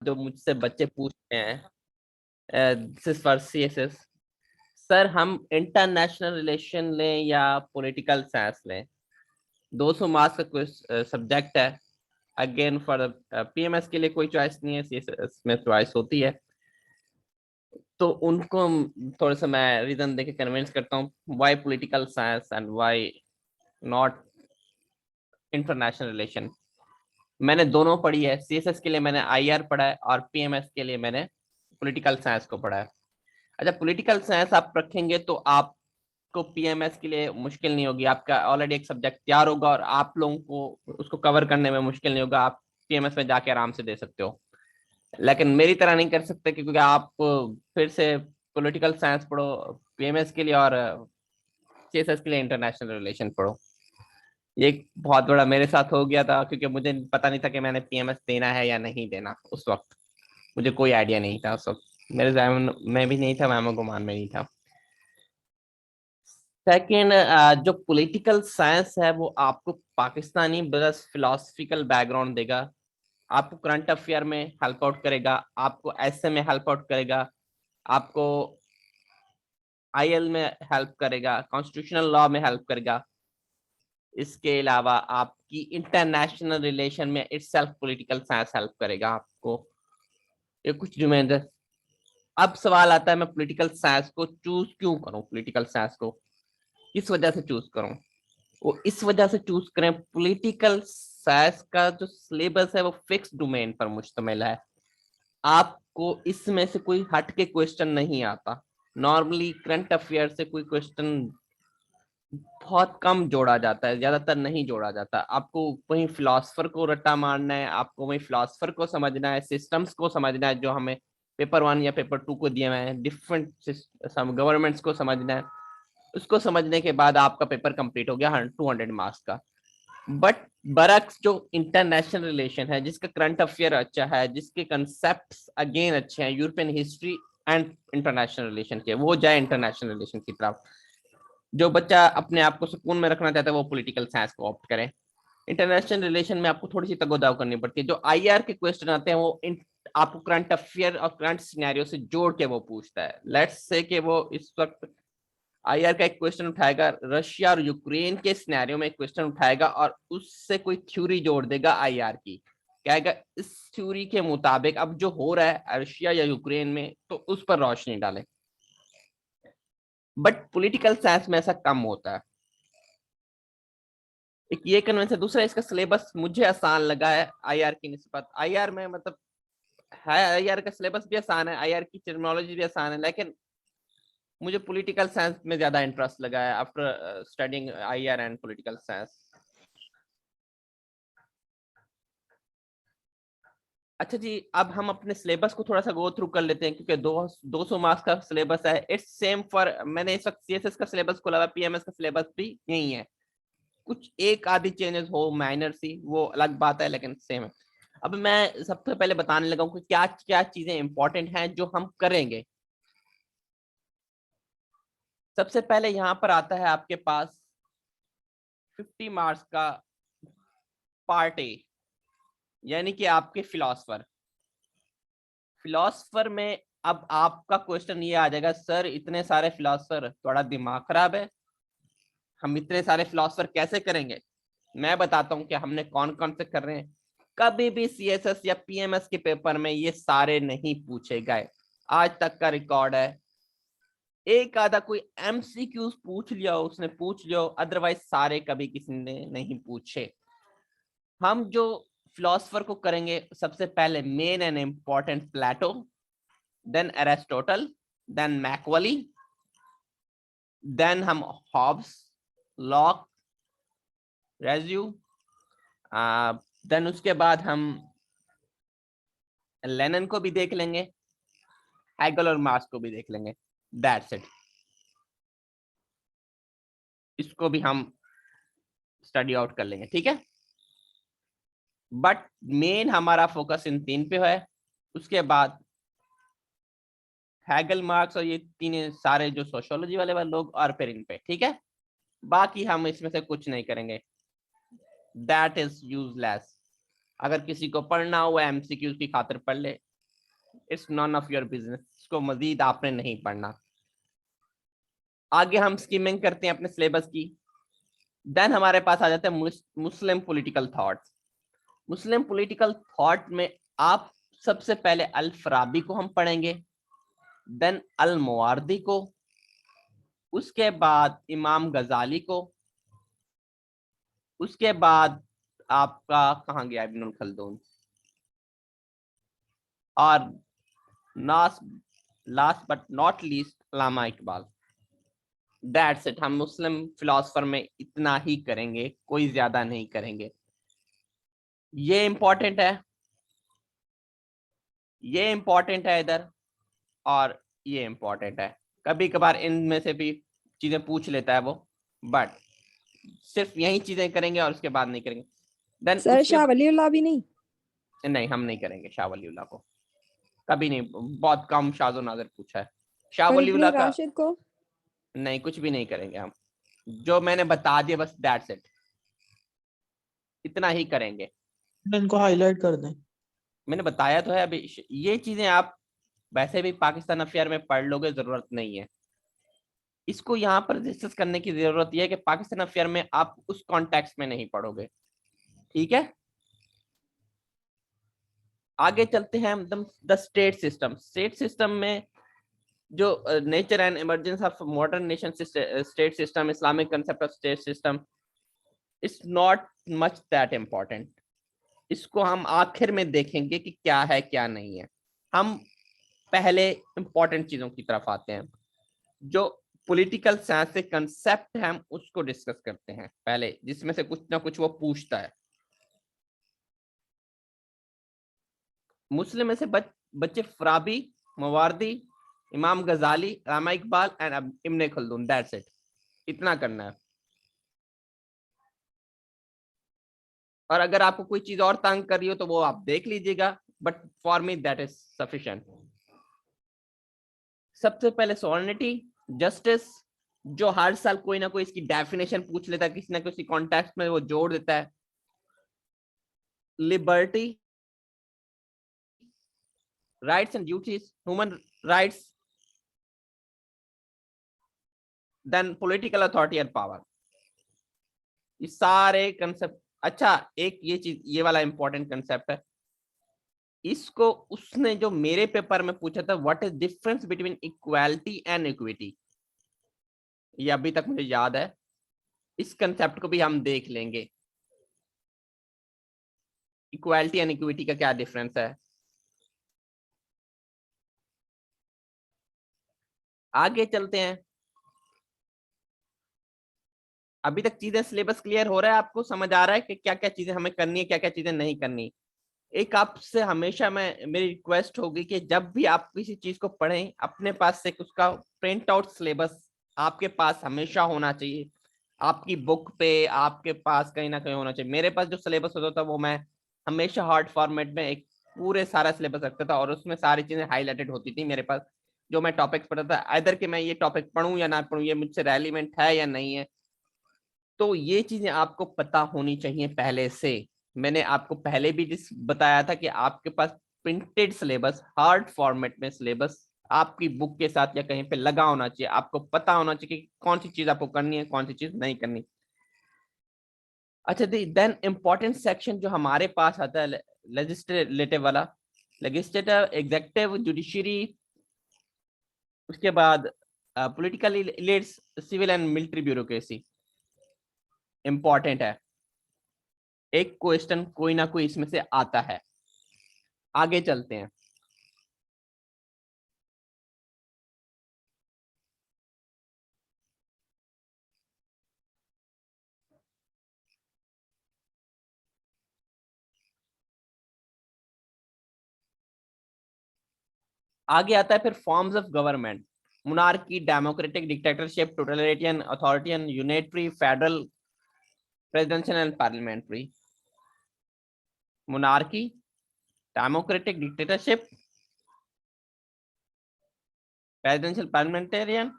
जो मुझसे बच्चे पूछते हैं this is for CSS, sir हम इंटरनेशनल रिलेशन लें या पॉलिटिकल साइंस लें? 200 मार्क्स का कोई सब्जेक्ट है। अगेन फॉर पीएमएस के लिए कोई चॉइस नहीं है, सीएसएस में चॉइस होती है। तो उनको थोड़ा सा मैं रीजन देके कन्विंस करता हूँ why political science and why not international relation. मैंने दोनों पढ़ी है, सीएसएस के लिए मैंने आईआर पढ़ा है और पीएमएस के लिए मैंने पॉलिटिकल साइंस को पढ़ा है। अच्छा, पॉलिटिकल साइंस आप रखेंगे तो आपको पीएमएस के लिए मुश्किल नहीं होगी, आपका ऑलरेडी एक सब्जेक्ट तैयार होगा और आप लोगों को उसको कवर करने में मुश्किल नहीं होगा, आप पीएमएस में जाके आराम से दे सकते हो। लेकिन मेरी तरह नहीं कर सकते क्योंकि आप फिर से पॉलिटिकल साइंस पढ़ो पीएमएस के लिए और सीएसएस के लिए इंटरनेशनल रिलेशन पढ़ो। ये एक बहुत बड़ा मेरे साथ हो गया था क्योंकि मुझे पता नहीं था कि मैंने पीएमएस देना है या नहीं देना। उस वक्त मुझे कोई आइडिया नहीं था, उस वक्त मेरे जहन में भी नहीं था, मैम गुमान में नहीं था। सेकेंड, जो पॉलिटिकल साइंस है वो आपको पाकिस्तानी प्लस फिलोसफिकल बैकग्राउंड देगा, आपको करंट अफेयर में हेल्प आउट करेगा, आपको एसए में हेल्प आउट करेगा, आपको आईएल में हेल्प करेगा, कॉन्स्टिट्यूशनल लॉ में हेल्प करेगा। इसके अलावा आपकी इंटरनेशनल रिलेशन में इटसेल्फ पॉलिटिकल साइंस हेल्प करेगा आपको। ये कुछ जुमेंद्र। अब सवाल आता है मैं पॉलिटिकल साइंस को चूज क्यों करूं, पॉलिटिकल साइंस को किस वजह से चूज करूं? वो इस वजह से चूज करें, पॉलिटिकल साइंस का जो सिलेबस है वो फिक्स डोमेन पर मुश्तमिल है। आपको इसमें से कोई हट के क्वेश्चन नहीं आता। नॉर्मली करंट अफेयर से कोई क्वेश्चन बहुत कम जोड़ा जाता है, ज्यादातर नहीं जोड़ा जाता। आपको वही फिलोसफर को रट्टा मारना है, आपको वही फिलोसफर को समझना है, सिस्टम्स को समझना है जो हमें पेपर 1 या पेपर 2 को दिए हुए हैं, डिफरेंट गवर्नमेंट्स को समझना है। उसको समझने के बाद आपका पेपर कंप्लीट हो गया 200 मार्क्स का। बट बरक्स जो इंटरनेशनल रिलेशन है, जिसका करंट अफेयर अच्छा है, जिसके कंसेप्ट अगेन अच्छे हैं, European history and international relation के, वो जाए इंटरनेशनल रिलेशन की तरफ। जो बच्चा अपने आप को सुकून में रखना चाहता है वो पॉलिटिकल साइंस को ऑप्ट करे। इंटरनेशनल रिलेशन में आपको थोड़ी सी तगोदाव करनी पड़ती है। जो आईआर के क्वेश्चन आते हैं वो आपको करंट अफेयर और करंट सिनेरियो से जोड़ के वो पूछता है। लेट्स से कि वो इस वक्त आईआर का एक क्वेश्चन उठाएगा, रशिया और यूक्रेन के सिनेरियो में एक क्वेश्चन उठाएगा और उससे कोई थ्योरी जोड़ देगा आईआर की, कहेगा इस थ्योरी के मुताबिक अब जो हो रहा है रशिया या यूक्रेन में तो उस पर रोशनी डाले। बट पॉलिटिकल साइंस में ऐसा कम होता है। एक ये कन्वेंस है। दूसरा, इसका सिलेबस मुझे आसान लगा है आईआर की निस्बत। आईआर में मतलब है, आईआर का सिलेबस भी आसान है, आईआर की टर्मिनोलॉजी भी आसान है, लेकिन मुझे पॉलिटिकल साइंस में ज्यादा इंटरेस्ट लगा है after studying IR and political science. अच्छा जी, अब हम अपने सिलेबस को थोड़ा सा गो थ्रू कर लेते हैं क्योंकि 200 मार्क्स का सिलेबस है। इट्स सेम फॉर, मैंने इस वक्त सीएसएस का सिलेबस खोला हुआ, पीएमएस का सिलेबस भी यही है। कुछ एक आधी चेंजेस हो माइनर सी, वो अलग बात है, लेकिन सेम है। अब मैं सबसे पहले बताने लगा हूँ कि क्या क्या चीजें इंपॉर्टेंट हैं जो हम करेंगे। सबसे पहले यहाँ पर आता है आपके पास 50 मार्क्स का पार्ट ए, यानी कि आपके फिलोसफर। फिलोसफर में अब आपका क्वेश्चन ये आ जाएगा, सर इतने सारे फिलोसफर, थोड़ा दिमाग खराब है, हम इतने सारे फिलोसफर कैसे करेंगे? मैं बताता हूँ कि हमने कौन कौन से कर रहे हैं। कभी भी सीएसएस या पीएमएस के पेपर में ये सारे नहीं पूछे गए, आज तक का रिकॉर्ड है। एक आधा कोई एमसीक्यूज पूछ लिया हो, उसने पूछ लिया, अदरवाइज सारे कभी किसी ने नहीं पूछे। हम जो फिलोसफर को करेंगे, सबसे पहले main and important Plato, then Aristotle, then Machiavelli, then हम हॉब्स, लॉक, रेज्यू, देन उसके बाद हम लेनिन को भी देख लेंगे, हेगल और मार्क्स को भी देख लेंगे। That's it. इसको भी हम स्टडी आउट कर लेंगे, ठीक है। बट मेन हमारा फोकस इन 3 पे है। उसके बाद हेगल, मार्क्स और ये 3 सारे जो सोशियोलॉजी वाले लोग, और फिर इन पे, ठीक है। बाकी हम इसमें से कुछ नहीं करेंगे, दैट इज यूजलेस। अगर किसी को पढ़ना हो एमसीक्यूज की खातिर पढ़ ले, it's none of your business, इसको मजीद आपने नहीं पढ़ना। आगे हम स्कीमिंग करते हैं अपने सिलेबस की। देन हमारे पास आ जाते हैं मुस्लिम पॉलिटिकल थॉट्स। मुस्लिम पॉलिटिकल थॉट में आप सबसे पहले अल फराबी को हम पढ़ेंगे, देन अल मुवारदी को, उसके बाद इमाम गजाली को, उसके बाद आपका कहाँ गया इब्नुल खल्दून, और last but not least Allama Iqbal. That's it. हम मुस्लिम फिलोसफर में इतना ही करेंगे, कोई ज्यादा नहीं करेंगे। ये इंपॉर्टेंट है, ये इंपॉर्टेंट है इधर, और ये इंपॉर्टेंट है। कभी कभार इनमें से भी चीजें पूछ लेता है वो, बट सिर्फ यही चीजें करेंगे और उसके बाद नहीं करेंगे। देन सर उसके शाह वलीउल्लाह भी नहीं? नहीं, हम नहीं करेंगे शाह वलीउल्लाह को, कभी नहीं। बहुत कम शाज़ो नाज़िर पूछा है शाह और इब्ने वलीउल्लाह का। राशिद को? नहीं, कुछ भी नहीं करेंगे हम। जो मैंने बता दिया बस, दैट्स इट, इतना ही करेंगे। इनको हाईलाइट कर दें। मैंने बताया तो है अभी। ये चीजें आप वैसे भी पाकिस्तान अफेयर में पढ़ लोगे, जरूरत नहीं है इसको यहाँ पर डिस्कस करने की। जरूरत यह है कि पाकिस्तान अफेयर में आप उस कॉन्टेक्स्ट में नहीं पढ़ोगे, ठीक है। आगे चलते हैं हम the state system. State system में जो nature and emergence of modern nation state system, Islamic concept of state system, it's not much that important. इसको हम आखिर में देखेंगे कि क्या है क्या नहीं है। हम पहले इंपॉर्टेंट चीजों की तरफ आते हैं। जो पॉलिटिकल साइंस से कंसेप्ट है हम उसको डिस्कस करते हैं पहले, जिसमें से कुछ ना कुछ वो पूछता है। मुस्लिम में से बच्चे फराबी, मवारदी, इमाम गजाली, रामा Iqbal and Ibn Khaldun, that's it. इतना करना है। और अगर आपको कोई चीज और तंग कर रही हो तो वो आप देख लीजिएगा, but for me that is sufficient. सबसे पहले सॉवरेनिटी, जस्टिस, जो हर साल कोई ना कोई इसकी डेफिनेशन पूछ लेता है, किसी ना किसी कॉन्टेक्स्ट में वो जोड़ देता है। Liberty, rights and duties, human rights, then political authority and power. ये सारे कंसेप्ट। अच्छा, एक ये चीज, ये वाला इंपॉर्टेंट कंसेप्ट है, इसको उसने जो मेरे पेपर में पूछा था, what is difference between equality and equity, ये अभी तक मुझे याद है। इस कंसेप्ट को भी हम देख लेंगे, इक्वालिटी एंड इक्विटी का क्या डिफरेंस है। आगे चलते हैं। अभी तक चीजें सिलेबस क्लियर हो रहा है, आपको समझ आ रहा है कि क्या क्या चीजें हमें करनी है, क्या क्या चीजें नहीं करनी। एक आपसे हमेशा मेरी रिक्वेस्ट होगी कि जब भी आप किसी चीज को पढ़ें, अपने पास से उसका प्रिंट आउट सिलेबस आपके पास हमेशा होना चाहिए। आपकी बुक पे आपके पास कहीं ना कहीं होना चाहिए। मेरे पास जो सिलेबस होता था वो मैं हमेशा हार्ड फॉर्मेट में एक पूरे सारा सिलेबस रखता था, और उसमें सारी चीजें हाईलाइटेड होती थी मेरे पास। जो मैं टॉपिक्स पढ़ता था, इधर कि मैं ये टॉपिक पढ़ूं या ना पढ़ूं, ये मुझसे रेलिवेंट है या नहीं है। तो ये चीजें आपको पता होनी चाहिए पहले से। मैंने आपको पहले भी जिस बताया था कि आपके पास प्रिंटेड सिलेबस, हार्ड फॉर्मेट में सिलेबस आपकी बुक के साथ या कहीं पे लगा होना चाहिए। आपको पता होना चाहिए कि कौन सी चीज आपको करनी है, कौन सी चीज नहीं करनी। अच्छा, देन इंपॉर्टेंट सेक्शन जो हमारे पास आता है लेजिस्लेटिव वाला, लेजिस्लेटिव, एग्जीक्यूटिव, जुडिशरी, उसके बाद political elites, civil and military bureaucracy, important है। एक क्वेश्चन कोई ना कोई इसमें से आता है। आगे चलते हैं। आगे आता है फिर forms of government, monarchy, democratic, dictatorship, totalitarian, authoritarian, unitary, federal, presidential and parliamentary. Monarchy, democratic, dictatorship, presidential, parliamentarian,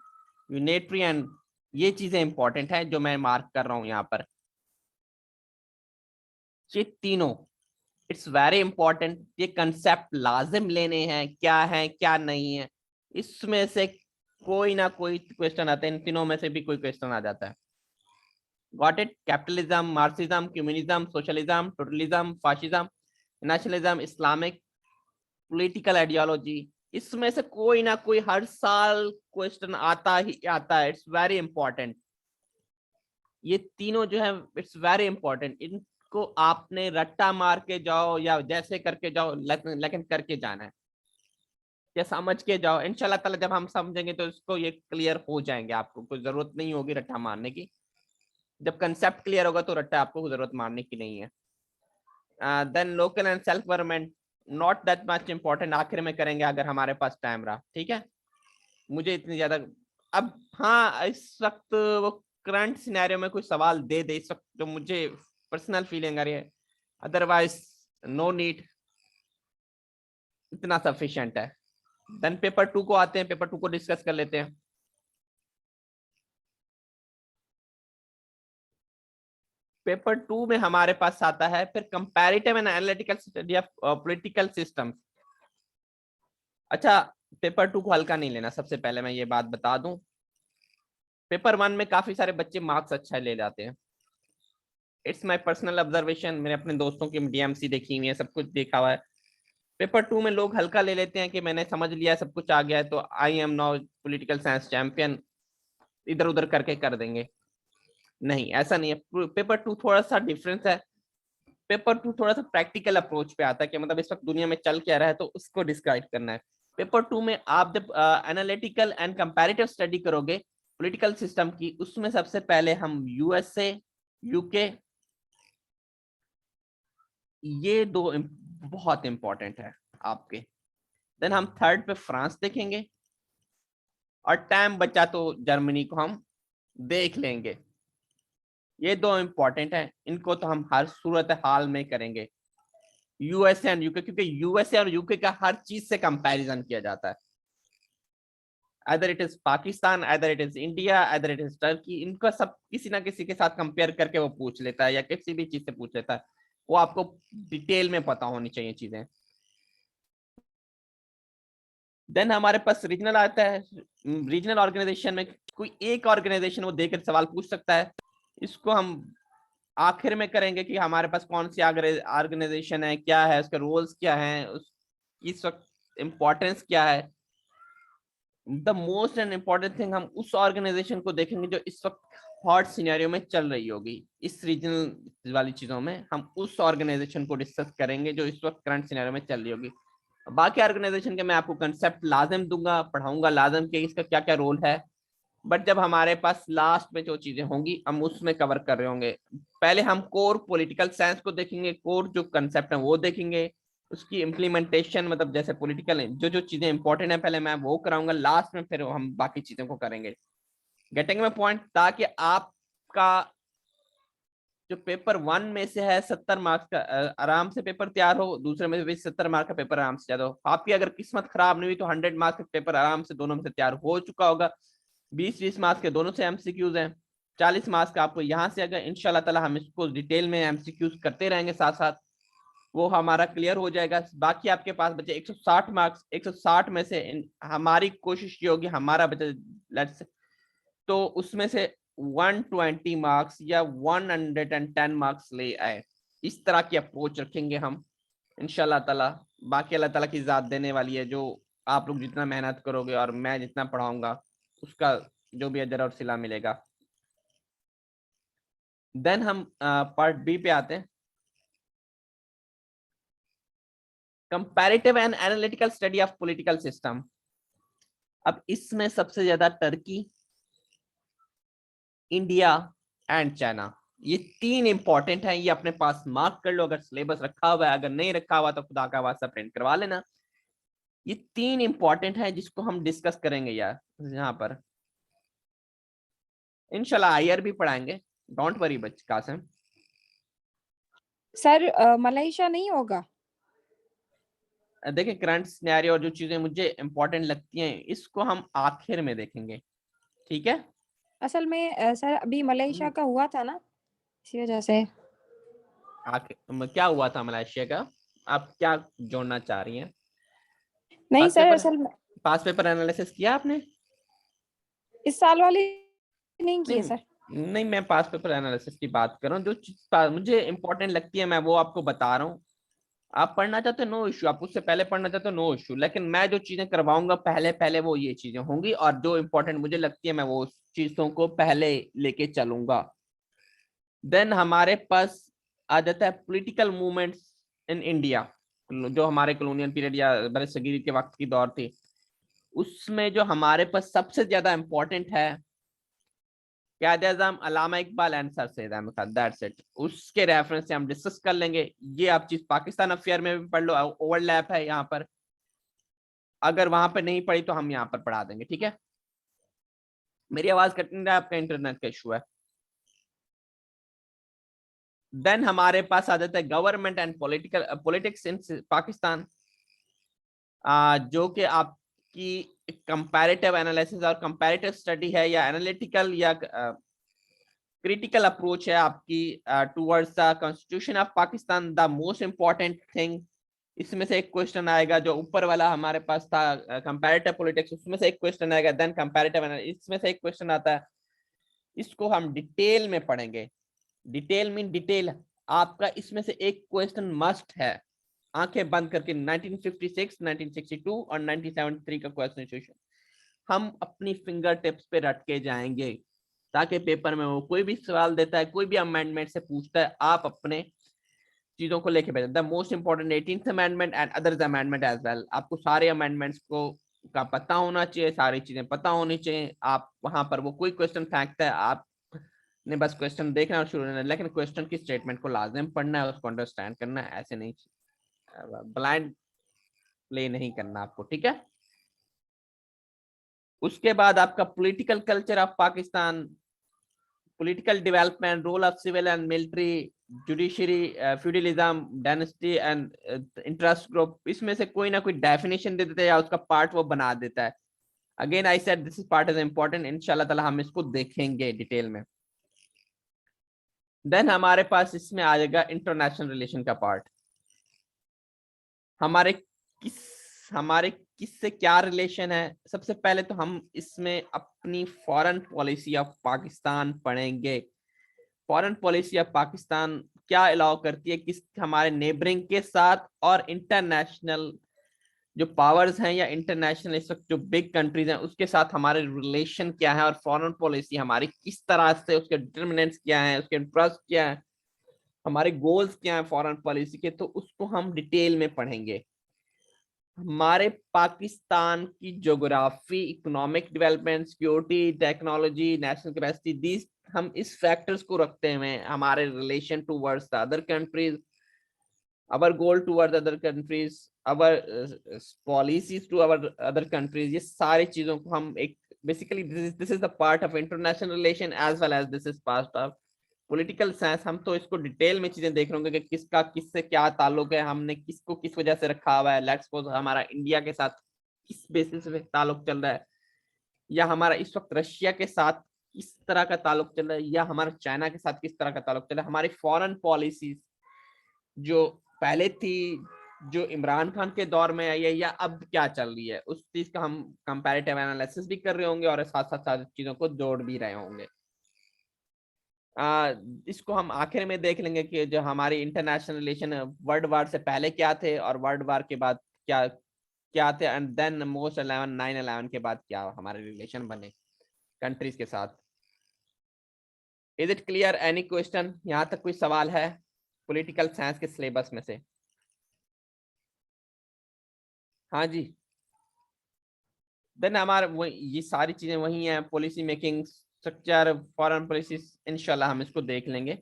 unitary and, ये चीजें इंपॉर्टेंट है जो मैं मार्क कर रहा हूं यहाँ पर। ये तीनों इट्स वेरी इंपॉर्टेंट। ये कंसेप्ट लाजिम लेने हैं, क्या है क्या नहीं है, इसमें से कोई ना कोई क्वेश्चन आता है, इन तीनों में से भी कोई क्वेश्चन आ जाता है। Got it? Capitalism, Marxism, communism, socialism, totalism, fascism, nationalism, Islamic political ideology, इसमें से कोई ना कोई हर साल क्वेश्चन आता ही आता है। It's very important. ये तीनों जो है इट्स वेरी इंपॉर्टेंट। इनको आपने रट्टा मार के जाओ या जैसे करके जाओ, लेकिन करके जाना है, या समझ के जाओ। इंशाल्लाह ताला जब हम समझेंगे तो इसको ये क्लियर हो जाएंगे, आपको कोई जरूरत नहीं होगी रट्टा मारने की। जब कंसेप्ट क्लियर होगा तो रट्टा आपको जरूरत मारने की नहीं है। Then local and self government, not that much important, आखिर में करेंगे अगर हमारे पास टाइम रहा, ठीक है। मुझे इतनी ज्यादा अब, हाँ इस वक्त वो करंट सिनेरियो में कोई सवाल दे इस वक्त, जो मुझे पर्सनल फीलिंग आ रही है, अदरवाइज नो नीड, इतना सफिशिएंट है। देन पेपर 2 को आते हैं, पेपर 2 को डिस्कस कर लेते हैं। पेपर 2 में हमारे पास आता है फिर comparative and analytical study of political system. अच्छा, पेपर 2 को हल्का नहीं लेना, सबसे पहले मैं ये बात बता दूं। पेपर 1 में काफी सारे बच्चे मार्क्स अच्छा ले जाते हैं। इट्स माय पर्सनल ऑब्जर्वेशन, मैंने अपने दोस्तों की डीएमसी देखी हुई है, सब कुछ देखा हुआ है। पेपर 2 में लोग हल्का ले लेते हैं कि मैंने समझ लिया, सब कुछ आ गया है, तो I am now political science champion, इधर उधर करके कर देंगे। नहीं, ऐसा नहीं है। पेपर 2 थोड़ा सा डिफरेंस है। पेपर 2 थोड़ा सा प्रैक्टिकल अप्रोच पे आता है कि मतलब इस वक्त दुनिया में चल क्या रहा है, तो उसको डिस्क्राइब करना है। पेपर 2 में आप जब एनालिटिकल एंड कंपैरेटिव स्टडी करोगे पॉलिटिकल सिस्टम की, उसमें सबसे पहले हम यूएसए, यूके, ये दो बहुत इंपॉर्टेंट है आपके। देन हम थर्ड पे फ्रांस देखेंगे, और टाइम बचा तो जर्मनी को हम देख लेंगे। ये दो इंपॉर्टेंट है, इनको तो हम हर सूरत हाल में करेंगे। यूएसए एंड यूके, क्योंकि यूएसए और यूके का हर चीज से कंपैरिजन किया जाता है। either it is Pakistan, either it is India, either it is Turkey, इनका सब किसी ना किसी के साथ कंपेयर करके वो पूछ लेता है, या किसी भी चीज से पूछ लेता है। वो आपको डिटेल में पता होनी चाहिए चीजें। देन हमारे पास रीजनल आता है। रीजनल ऑर्गेनाइजेशन में कोई एक ऑर्गेनाइजेशन वो देकर सवाल पूछ सकता है। इसको हम आखिर में करेंगे कि हमारे पास कौन सी ऑर्गेनाइजेशन है, क्या है उसके रोल्स, क्या है इस वक्त इम्पोर्टेंस क्या है। The most and important thing, हम उस ऑर्गेनाइजेशन को देखेंगे जो इस वक्त हॉट सिनेरियो में चल रही होगी। इस रीजनल वाली चीजों में हम उस ऑर्गेनाइजेशन को डिस्कस करेंगे जो इस वक्त करंट सिनेरियो में चल रही होगी। बाकी ऑर्गेनाइजेशन के मैं आपको कंसेप्ट लाजिम दूंगा, पढ़ाऊंगा लाजिम कि इसका क्या क्या रोल है। बट जब हमारे पास लास्ट में जो चीजें होंगी हम उसमें कवर कर रहे होंगे। पहले हम कोर पॉलिटिकल साइंस को देखेंगे, कोर जो कंसेप्ट है वो देखेंगे, उसकी इम्प्लीमेंटेशन, मतलब जैसे पॉलिटिकल जो जो चीजें इंपॉर्टेंट है पहले मैं वो कराऊंगा, लास्ट में फिर हम बाकी चीजों को करेंगे। Getting my point? ताकि आपका जो पेपर 1 में से है 70 मार्क्स का आराम से पेपर तैयार हो, दूसरे में भी 70 मार्क्स का पेपर आराम से ज्यादा हो। आपकी अगर किस्मत खराब नहीं हुई तो 100 मार्क्स का पेपर आराम से दोनों में से तैयार हो चुका होगा। 20-20 मार्क्स के दोनों से एमसीक्यूज हैं। 40 मार्क्स का आपको यहाँ से, अगर इंशाल्लाह ताला हम इसको डिटेल में एमसीक्यूज करते रहेंगे साथ साथ, वो हमारा क्लियर हो जाएगा। बाकी आपके पास बचे 160 मार्क्स। 160 में से हमारी कोशिश ये होगी, हमारा बचे लेट्स, तो उसमें से 120 मार्क्स या 110 मार्क्स ले आए। इस तरह की अप्रोच रखेंगे हम इंशाल्लाह ताला। बाकी अल्लाह ताला की ज़ात देने वाली है, जो आप लोग जितना मेहनत करोगे और मैं जितना पढ़ाऊंगा उसका जो भी अजर और सिला मिलेगा। देन हम पार्ट बी पे आते हैं, comparative and analytical study of political system. अब इसमें सबसे ज्यादा टर्की, इंडिया एंड चाइना, ये तीन इंपॉर्टेंट है। ये अपने पास मार्क कर लो, अगर सिलेबस रखा हुआ है, अगर नहीं रखा हुआ तो खुदा का वास्ता प्रिंट करवा लेना। ये तीन इंपॉर्टेंट है जिसको हम डिस्कस करेंगे यार यहाँ पर। इंशाल्लाह आईआर भी पढ़ाएंगे, डोंट वरी बच कासिम। सर मलेशिया नहीं होगा? देखिए करंट सिनेरियो और जो चीजें मुझे इंपॉर्टेंट लगती हैं इसको हम आखिर में देखेंगे, ठीक है। असल में सर अभी मलेशिया का हुआ था ना, इसी वजह से। आखिर क्या हुआ था मलेशिया का? आप क्या जोड़ना चाह रही हैं? नहीं पास्ट सर, पेपर असल में पास्ट पेपर एनालिसिस किया आपने? इस साल वाली नहीं नहीं किए सर। नहीं, मैं पास्ट पेपर एनालिसिस की बात कर रहा हूँ। जो चीज मुझे इंपॉर्टेंट लगती है मैं वो आपको बता रहा हूँ। आप पढ़ना चाहते हो नो इश्यू, आप उससे पहले पढ़ना चाहते हो नो इश्यू, लेकिन मैं जो चीजें करवाऊंगा पहले पहले वो ये चीजें होंगी, और जो इंपॉर्टेंट मुझे लगती है मैं वो चीजों को पहले लेके चलूंगा। देन हमारे पास आ जाता है पॉलिटिकल मूवमेंट्स इन इंडिया, जो हमारे कॉलोनियल पीरियड या बरसगीर के वक्त की दौर थी। उसमें जो हमारे पास सबसे ज्यादा इंपॉर्टेंट है Quaid-e-Azam Allama Iqbal and sir Syed Ahmad Khan, that's it. उसके रेफरेंस से हम डिस्कस कर लेंगे। ये आप चीज पाकिस्तान अफेयर में भी पढ़ लो, ओवरलैप है यहाँ पर। अगर वहां पर नहीं पढ़ी तो हम यहाँ पर पढ़ा देंगे, ठीक है। मेरी आवाज कट नहीं रहा है, आपका इंटरनेट का इशू है। देन हमारे पास आ जाता है government and politics in Pakistan, जो कि आपकी कंपैरेटिव एनालिसिस और कंपैरेटिव स्टडी है, या एनालिटिकल या क्रिटिकल अप्रोच है आपकी towards the constitution of Pakistan, the most important thing. इसमें से एक क्वेश्चन आएगा जो ऊपर वाला हमारे पास था कंपैरेटिव पॉलिटिक्स, उसमें से एक क्वेश्चन आएगा। देन कंपैरेटिव एनालिसिस, इसमें से एक क्वेश्चन आता है। इसको हम डिटेल में पढ़ेंगे। Detail mean detail. आपका इसमें से एक क्वेश्चन मस्ट है, आंखें बंद करके, 1956, 1962 और 1973 का क्वेश्चन हम अपनी फिंगर टिप्स पे रट के जाएंगे, ताकि पेपर में वो कोई भी सवाल देता है, कोई भी अमेंडमेंट से पूछता है, आप अपने चीजों को लेके बैठे। The most important 18th amendment and others amendment as well. आपको सारे अमेंडमेंट्स को का पता होना चाहिए, सारी चीजें पता होनी चाहिए। आप वहां पर वो कोई क्वेश्चन फेंकता है, आप ने बस क्वेश्चन देखना और शुरू करना, लेकिन क्वेश्चन की स्टेटमेंट को लाजिम पढ़ना है, उसको अंडरस्टैंड करना है, ऐसे नहीं ब्लाइंड प्ले नहीं करना आपको, ठीक है। उसके बाद आपका political culture of Pakistan, political development, role of civil and military, judiciary, feudalism, dynasty and interest group. इसमें से कोई ना कोई डेफिनेशन दे देता है या उसका पार्ट वो बना देता है। Again I said this part is important, इंशाल्लाह ताला हम इसको देखेंगे डिटेल में। देन हमारे पास इसमें आ जाएगा इंटरनेशनल रिलेशन का पार्ट। हमारे किस हमारे किस से क्या रिलेशन है। सबसे पहले तो हम इसमें अपनी फॉरेन पॉलिसी ऑफ पाकिस्तान पढ़ेंगे। फॉरेन पॉलिसी ऑफ पाकिस्तान क्या अलाउ करती है किस हमारे नेबरिंग के साथ, और इंटरनेशनल जो पावर्स हैं या इंटरनेशनल इस वक्त जो बिग कंट्रीज हैं उसके साथ हमारे रिलेशन क्या है, और फॉरेन पॉलिसी हमारी किस तरह से, उसके डिटर्मिनेंट्स क्या है, उसके इंटरेस्ट क्या है, हमारे गोल्स क्या है फॉरेन पॉलिसी के, तो उसको हम डिटेल में पढ़ेंगे। हमारे पाकिस्तान की geography, economic development, security, technology, national capacity, these हम इस फैक्टर्स को रखते हुए हमारे relation towards the other countries, our goal toward other countries, our policies to our other countries, ये सारी चीजों को हम एक basically this is the part of international relation as well as this is part of political science. हम तो इसको detail में चीजें देख रहे होंगे कि किसका किससे क्या ताल्लुक है, हमने किसको किस वजह से रखा हुआ है। लेट्स सपोज हमारा इंडिया के साथ किस बेसिस पे ताल्लुक चल रहा है, या हमारा इस वक्त रशिया के साथ किस तरह का ताल्लुक चल रहा है, या हमारा चाइना के साथ किस तरह का ताल्लुक चल रहा है। हमारी फॉरेन पॉलिसीज जो पहले थी, जो इमरान खान के दौर में आई है, या अब क्या चल रही है, उस चीज का हम कंपैरेटिव एनालिसिस भी कर रहे होंगे, और साथ साथ सारी चीजों को जोड़ भी रहे होंगे। इसको हम आखिर में देख लेंगे कि जो हमारी इंटरनेशनल रिलेशन वर्ल्ड वार से पहले क्या थे और वर्ल्ड वार के बाद क्या क्या थे, एंड देन मोस्ट 11 9/11 के बाद क्या हमारे रिलेशन बने कंट्रीज के साथ। Is it clear? Any question? यहाँ तक कोई सवाल है पॉलिटिकल साइंस के सिलेबस में से? हाँ जी। देन हमारे ये सारी चीजें वही हैं, policy making, structure, foreign policy, इंशाल्लाह हम इसको देख लेंगे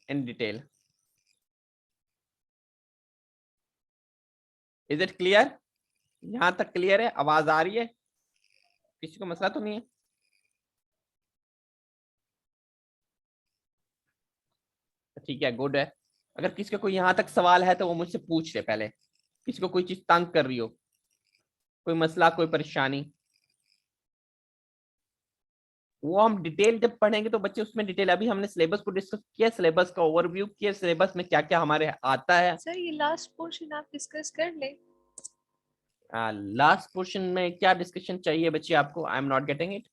in detail. Is it clear? यहाँ तक क्लियर है? आवाज आ रही है? किसी को मसला तो नहीं है? ठीक है, गुड है। अगर किसी का कोई यहाँ तक सवाल है तो वो मुझसे पूछ ले पहले। किसी को कोई चीज तंग कर रही हो, कोई मसला, कोई परेशानी? वो हम डिटेल जब पढ़ेंगे तो बच्चे उसमें डिटेल, अभी हमने सिलेबस को डिस्कस किया, सिलेबस का ओवरव्यू किया, सिलेबस में क्या क्या हमारे आता है। सर ये लास्ट पोर्शन आप डिस्कस कर ले। लास्ट पोर्शन में क्या डिस्कशन चाहिए बच्चे आपको? I am not getting it.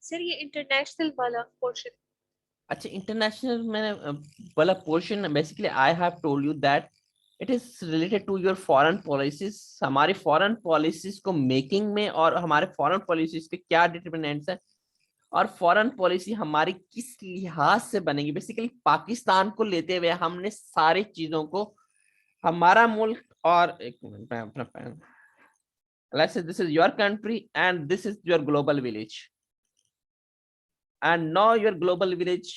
Sir ये इंटरनेशनल वाला पोर्शन। अच्छा, इंटरनेशनल मैंने वाला portion, basically I have told you that it is related to your foreign policies. हमारी फॉरेन पॉलिसीज को मेकिंग में और हमारे फॉरेन पॉलिसीज के क्या डिटरमिनेंट्स है और फॉरेन पॉलिसी हमारी किस लिहाज से बनेगी। बेसिकली पाकिस्तान को लेते हुए हमने सारी चीजों को, हमारा मुल्क, और एक मिनट मैं अपना pen, let's say this is your country and this is your global village and now your global village,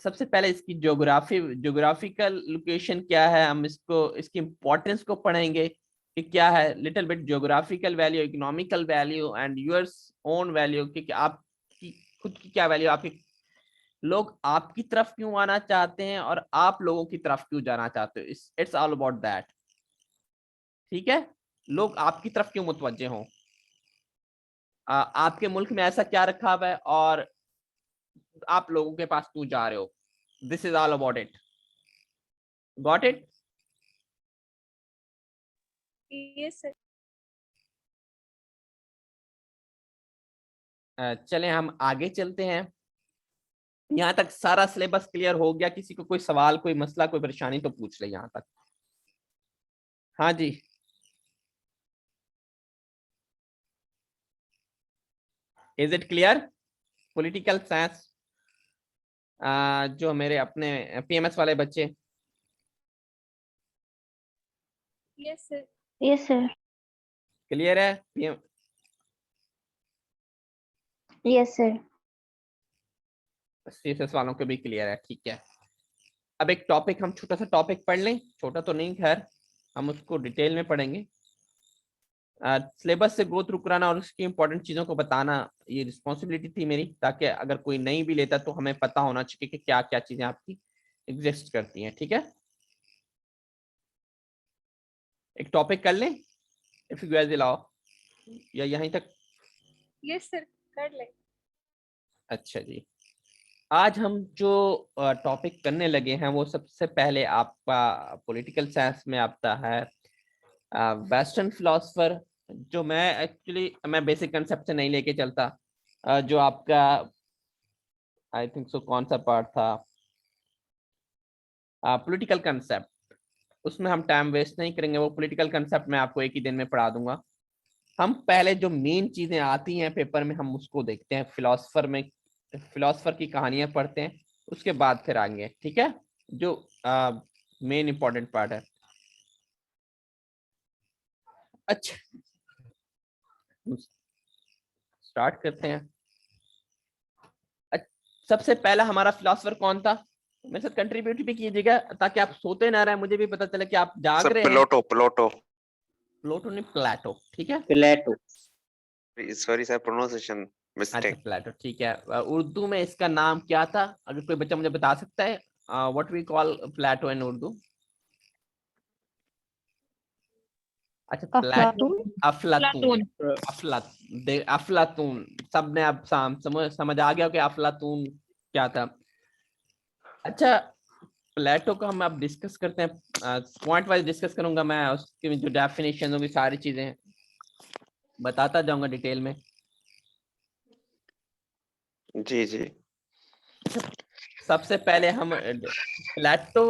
सबसे पहले इसकी ज्योग्राफिकल लोकेशन क्या है, हम इसको, इसकी इंपॉर्टेंस को पढ़ेंगे कि क्या है, little bit geographical value, economical value and yours own value, कि आपकी खुद की क्या वैल्यू, आपके लोग आपकी तरफ क्यों आना चाहते हैं और आप लोगों की तरफ क्यों जाना चाहते हो। It's all about that. ठीक है, लोग आपकी तरफ क्यों मुतवज्जे हों, आपके मुल्क में ऐसा क्या रखा हुआ है और आप लोगों के पास क्यों जा रहे हो। This is all about it. Got it? Yes sir. चलें हम आगे चलते हैं। यहाँ तक सारा सिलेबस क्लियर हो गया? किसी को कोई सवाल, कोई मसला, कोई परेशानी तो पूछ ले यहाँ तक। हाँ जी, is it clear? Political science जो मेरे अपने पीएमएस वाले बच्चे, yes sir. Yes sir. Clear है? Yes sir. सीएसएस वालों को भी क्लियर है? ठीक है। अब एक टॉपिक, हम छोटा सा टॉपिक पढ़ लें, छोटा तो नहीं खैर, हम उसको डिटेल में पढ़ेंगे। सिलेबस से गो थ्रू कराना और उसकी इंपॉर्टेंट चीजों को बताना, ये रिस्पॉन्सिबिलिटी थी मेरी, ताकि अगर कोई नहीं भी लेता तो हमें पता होना चाहिए कि क्या क्या चीजें आपकी एग्जिस्ट करती हैं। ठीक है, एक टॉपिक कर लें इफ यू गाइस अलाउ, या यहीं तक? यस सर कर ले। अच्छा जी, आज हम जो टॉपिक करने लगे हैं वो सबसे पहले आपका पॉलिटिकल साइंस में आता है वेस्टर्न फिलोसफर। जो मैं बेसिक कंसेप्ट से नहीं लेके चलता, जो आपका आई थिंक सो कौन सा पार्ट था, पॉलिटिकल कंसेप्ट, उसमें हम टाइम वेस्ट नहीं करेंगे। वो पॉलिटिकल कंसेप्ट मैं आपको एक ही दिन में पढ़ा दूंगा। हम पहले जो मेन चीजें आती हैं पेपर में हम उसको देखते हैं, फिलोसफर में फिलोसफर की कहानियां पढ़ते हैं, उसके बाद फिर आएंगे। ठीक है, जो मेन इंपॉर्टेंट पार्ट है। अच्छा, स्टार्ट करते हैं। सबसे पहला हमारा फिलोसफर कौन था? मेरे साथ कंट्रीब्यूट भी कीजिएगा ताकि आप सोते ना रहे, मुझे भी पता चले कि आप जाग रहे हैं। प्लेटो प्लेटो नहीं, प्लेटो। ठीक है, प्लेटो। सॉरी सर, प्रोनाउंसिएशन अच्छा मिस्टेक। प्लेटो। ठीक है, उर्दू में इसका नाम क्या था? अगर कोई बच्चा मुझे बता सकता है व्हाट वी कॉल प्लेटो इन उर्दू? अच्छा, अफलातून। अफलातून। अफलातून सबने अब समझ आ गया कि अफलातून क्या था। अच्छा, प्लेटो को हम अब डिस्कस करते हैं, पॉइंट वाइज डिस्कस करूंगा मैं, उसकी जो डेफिनेशन होगी सारी चीजें बताता जाऊंगा डिटेल में। जी जी। सबसे पहले हम प्लेटो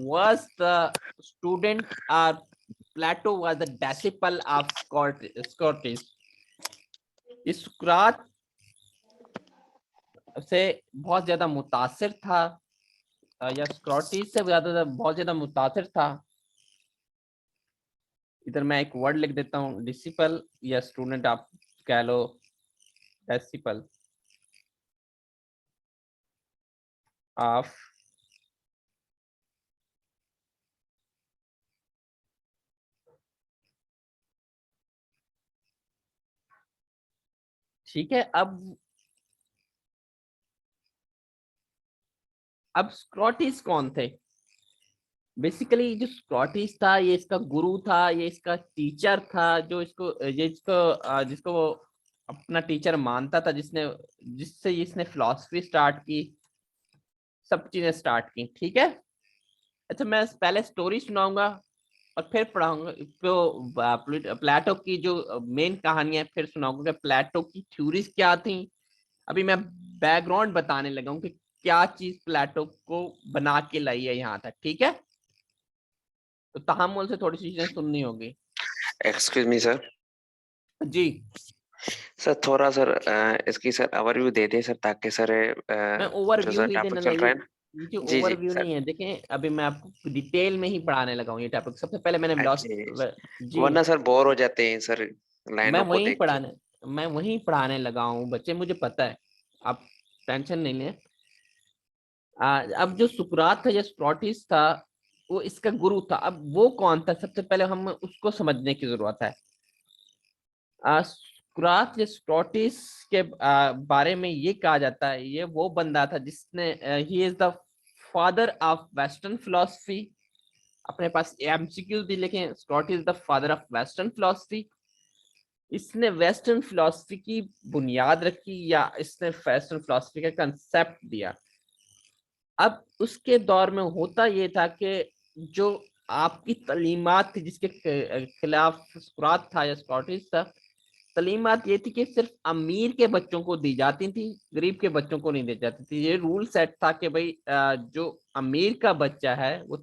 वाज द स्टूडेंट और Plato was the disciple of Socrates. सुकरात से बहुत ज्यादा मुतासिर था, या सोक्रेटिस से बहुत ज्यादा मुतासिर था। इधर मैं एक वर्ड लिख देता हूँ, डिसिपल या स्टूडेंट आप कह लो, डिसिपल ऑफ ठीक है। अब सोक्रेटिस कौन थे? बेसिकली जो सोक्रेटिस था, ये इसका गुरु था, ये इसका टीचर था, जो इसको जिसको वो अपना टीचर मानता था, जिससे इसने फिलॉसफी स्टार्ट की, सब चीजें स्टार्ट की। ठीक है, अच्छा मैं पहले स्टोरी सुनाऊंगा और फिर पढ़ाऊंगा तो प्लेटो की जो मेन कहानी है, फिर सुनाऊंगा कि प्लेटो की थ्योरीज क्या थी। अभी मैं बैकग्राउंड बताने लगा हूँ कि क्या चीज प्लेटो को बना के लाई है यहाँ तक। ठीक है, तो तहम्मुल से थोड़ी सी चीजें सुननी होगी। Excuse me sir. जी, सर थोड़ा सर इसकी सर ओवरव्यू दे दे सर, ताकि सर मैं जो ओवरव्यू सर ही टॉपिक देने चल लगी। रहा है ना। ये जी जी ओवरव्यू सर। नहीं है, देखें अभी मैं आपको डिटेल में ही पढ़ाने लगा हूँ ये टॉपिक। सबसे पहले मैंने जी, जी, वरना सर बोर हो जाते हैं सर मैं लाइनों को वहीं देख के। पढ़ाने मैं वहीं पढ़ाने लगा हूँ बच्चे, मुझे पता है, आप टेंशन नहीं लें। अब जो सुकरात था या स्क्रोटिस था, वो इसका गुरु था। अब वो कौन था, सबसे पहले हम उसको समझने की जरूरत है। सुकरात या स्क्रोटिस के बारे में ये कहा जाता है, ये वो बंदा था जिसने he is the father of western philosophy. अपने पास एमसीक्यू भी लिखे, Scott is the father of western philosophy. इसने वेस्टर्न फिलोसफी की बुनियाद रखी, या इसने वेस्टर्न फिलोसफी का कंसेप्ट दिया। अब उसके दौर में होता ये था कि जो आपकी तलीमात थी, जिसके खिलाफ सुकरात था या स्कॉटिस था, तलीमात ये थी कि सिर्फ अमीर के बच्चों को दी जाती थी, गरीब के बच्चों को नहीं दी जाती थी। ये रूल सेट था कि भाई जो अमीर का बच्चा है वो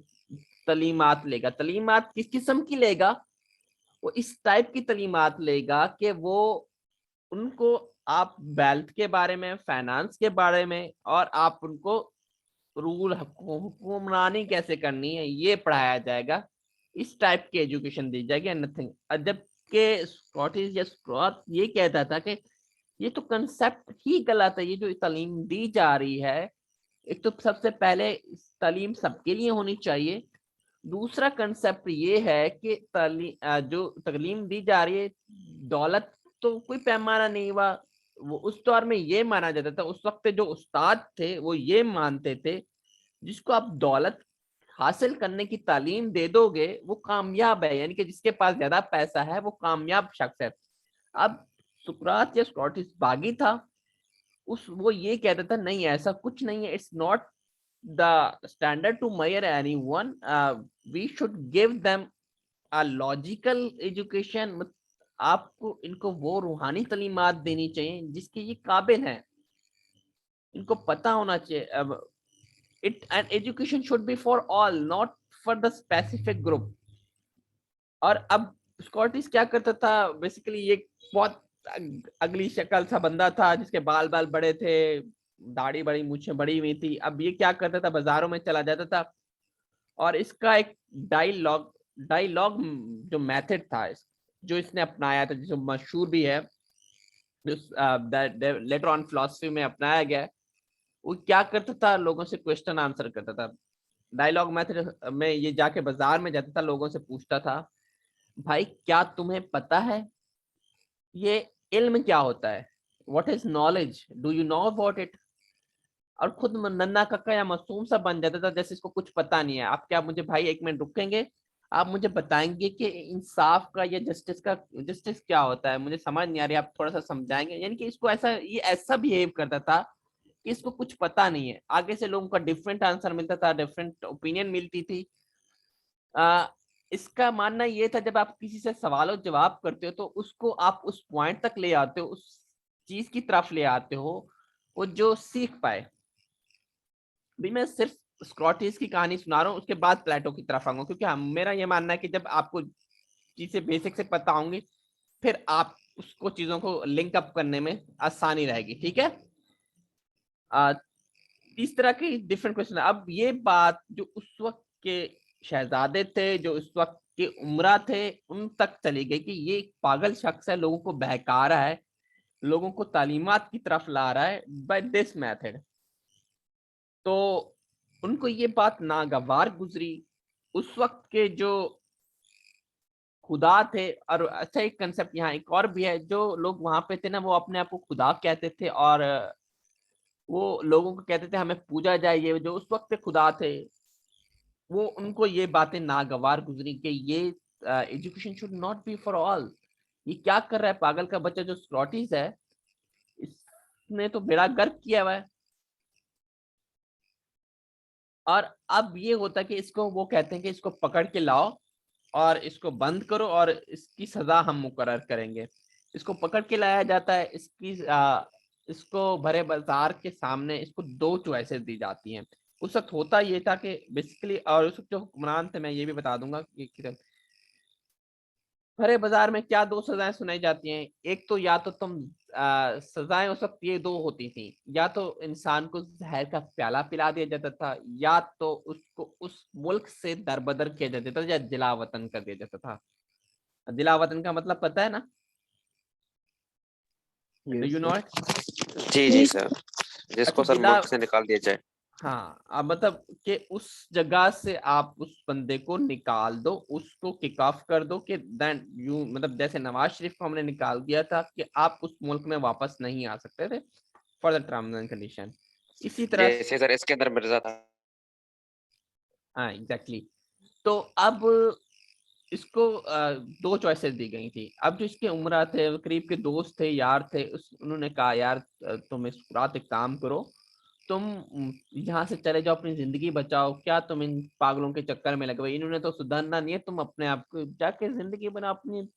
तलीमात लेगा। तलीमात किस किस्म की लेगा, वो इस टाइप की तलीमात लेगा कि वो उनको आप वेल्थ के बारे में, फाइनेंस के बारे में, और आप उनको रूल हुक्मरानी कैसे करनी है ये पढ़ाया जाएगा। इस टाइप की एजुकेशन दी जाएगी, नथिंग। जबकि स्कॉटिश या स्कॉट ये कहता था कि ये तो कंसेप्ट ही गलत है, ये जो तालीम दी जा रही है, एक तो सबसे पहले तालीम सबके लिए होनी चाहिए। दूसरा कंसेप्ट ये है कि जो तालीम दी जा रही है, दौलत तो कोई पैमाना नहीं हुआ। वो उस दौर में ये माना जाता था, उस वक्त जो उस्ताद थे वो ये मानते थे, जिसको आप दौलत हासिल करने की तालीम दे दोगे वो कामयाब है, यानी कि जिसके पास ज्यादा पैसा है वो कामयाब शख्स है। अब सुकरात या स्कॉटिस बागी था, उस वो ये कहता था नहीं ऐसा कुछ नहीं है, it's not the standard to measure anyone, we should give them a logical education। आपको इनको वो रूहानी तालीमात देनी चाहिए जिसके ये काबिल हैं, इनको पता होना चाहिए। अब it and education should be for all, not for the specific group. और अब स्कॉटिस क्या करता था, बेसिकली ये बहुत अगली शक्ल सा बंदा था, जिसके बाल बाल बड़े थे, दाढ़ी बड़ी, मूछें बड़ी हुई थी। अब ये क्या करता था, बाजारों में चला जाता था और इसका एक डायलॉग डायलॉग जो मेथड था जो इसने अपनाया था, जो मशहूर भी है, लेटर ऑन फिलोसफी में अपनाया गया है, वो क्या करता था, लोगों से क्वेश्चन आंसर करता था। डायलॉग मेथड में ये जाके बाजार में जाता था, लोगों से पूछता था, भाई क्या तुम्हें पता है ये इल्म क्या होता है, what is knowledge, do you know about it. और खुद नन्ना कक्का या मासूम सा बन जाता था, जैसे इसको कुछ पता नहीं है। आप क्या मुझे भाई 1 मिनट रुकेंगे, आप मुझे बताएंगे कि इंसाफ का या जस्टिस क्या होता है, मुझे समझ नहीं आ रही, आप थोड़ा सा समझाएंगे। यानी कि इसको ये ऐसा बिहेव करता था कि इसको कुछ पता नहीं है। आगे से लोगों का डिफरेंट आंसर मिलता था, डिफरेंट ओपिनियन मिलती थी। इसका मानना ये था, जब आप किसी से सवाल और जवाब करते हो तो उसको आप उस पॉइंट तक ले आते हो, उस चीज की तरफ ले आते हो वो जो सीख पाए। भी मैं सिर्फ स्क्रॉटिस की कहानी सुना रहा हूँ, उसके बाद प्लेटो की तरफ आऊंगा, क्योंकि मेरा ये मानना है कि जब आपको चीजें बेसिक से पता होंगी, फिर आप उसको चीजों को लिंक अप करने में आसानी रहेगी। ठीक है, इस तरह के डिफरेंट क्वेश्चन। अब ये बात जो उस वक्त के शहजादे थे, जो उस वक्त के उमरा थे, उन तक चली गई कि ये एक पागल शख्स है, लोगों को बहका रहा है, लोगों को तालीमात की तरफ ला रहा है बाय दिस मेथड। तो उनको ये बात नागवार गुजरी। उस वक्त के जो खुदा थे, और अच्छा एक कंसेप्ट यहाँ एक और भी है, जो लोग वहां पे थे ना, वो अपने आप को खुदा कहते थे, और वो लोगों को कहते थे हमें पूजा जाए। ये जो उस वक्त के खुदा थे, वो उनको ये बातें नागवार गुजरी कि ये education should not be for all, ये क्या कर रहा है पागल का बच्चा जो स्क्रॉटिस है, इसने तो बेड़ा गर्क किया हुआ है। और अब ये होता है कि इसको वो कहते हैं कि इसको पकड़ के लाओ और इसको बंद करो और इसकी सजा हम मुकर्रर करेंगे। इसको पकड़ के लाया जाता है, इसको भरे बाजार के सामने इसको 2 चॉइसेस दी जाती हैं। उस वक्त होता ये था कि बेसिकली, और उस वक्त जो हुक्मरान थे मैं ये भी बता दूंगा कि भरे बाजार में क्या 2 सजाएं सुनाई जाती हैं। एक तो या तो तुम सजाएं उस वक्त ये 2 होती थी, या तो इंसान को जहर का प्याला पिला दिया जाता था, या तो उसको उस मुल्क से दरबदर किया जाता था, या जिला वतन कर दिया जाता था। जिला वतन का मतलब पता है ना? Do you know it? जी जी सर, जिसको अच्छा, सर मुल्क से निकाल दिया जाए। हाँ, अब मतलब कि उस जगह से आप उस बंदे को निकाल दो, उसको किक ऑफ कर दो कि देन यू, मतलब जैसे नवाज शरीफ को हमने निकाल दिया था कि आप उस मुल्क में वापस नहीं आ सकते थे for the terms and condition. इसी तरह जैसे सर इसके अंदर मिर्जा था। हाँ एग्जैक्टली। तो अब इसको 2 चॉइसेस दी गई थी। अब जो इसके उमरा थे, करीब के दोस्त थे, यार थे, उन्होंने कहा यार तुम इस रात एक काम करो, तुम यहाँ से चले जाओ, अपनी जिंदगी बचाओ, क्या तुम इन पागलों के चक्कर में लगे हुए। इन्होंने तो सुधरना नहीं है, तुम अपने आप को जाके जिंदगी बना अपनी,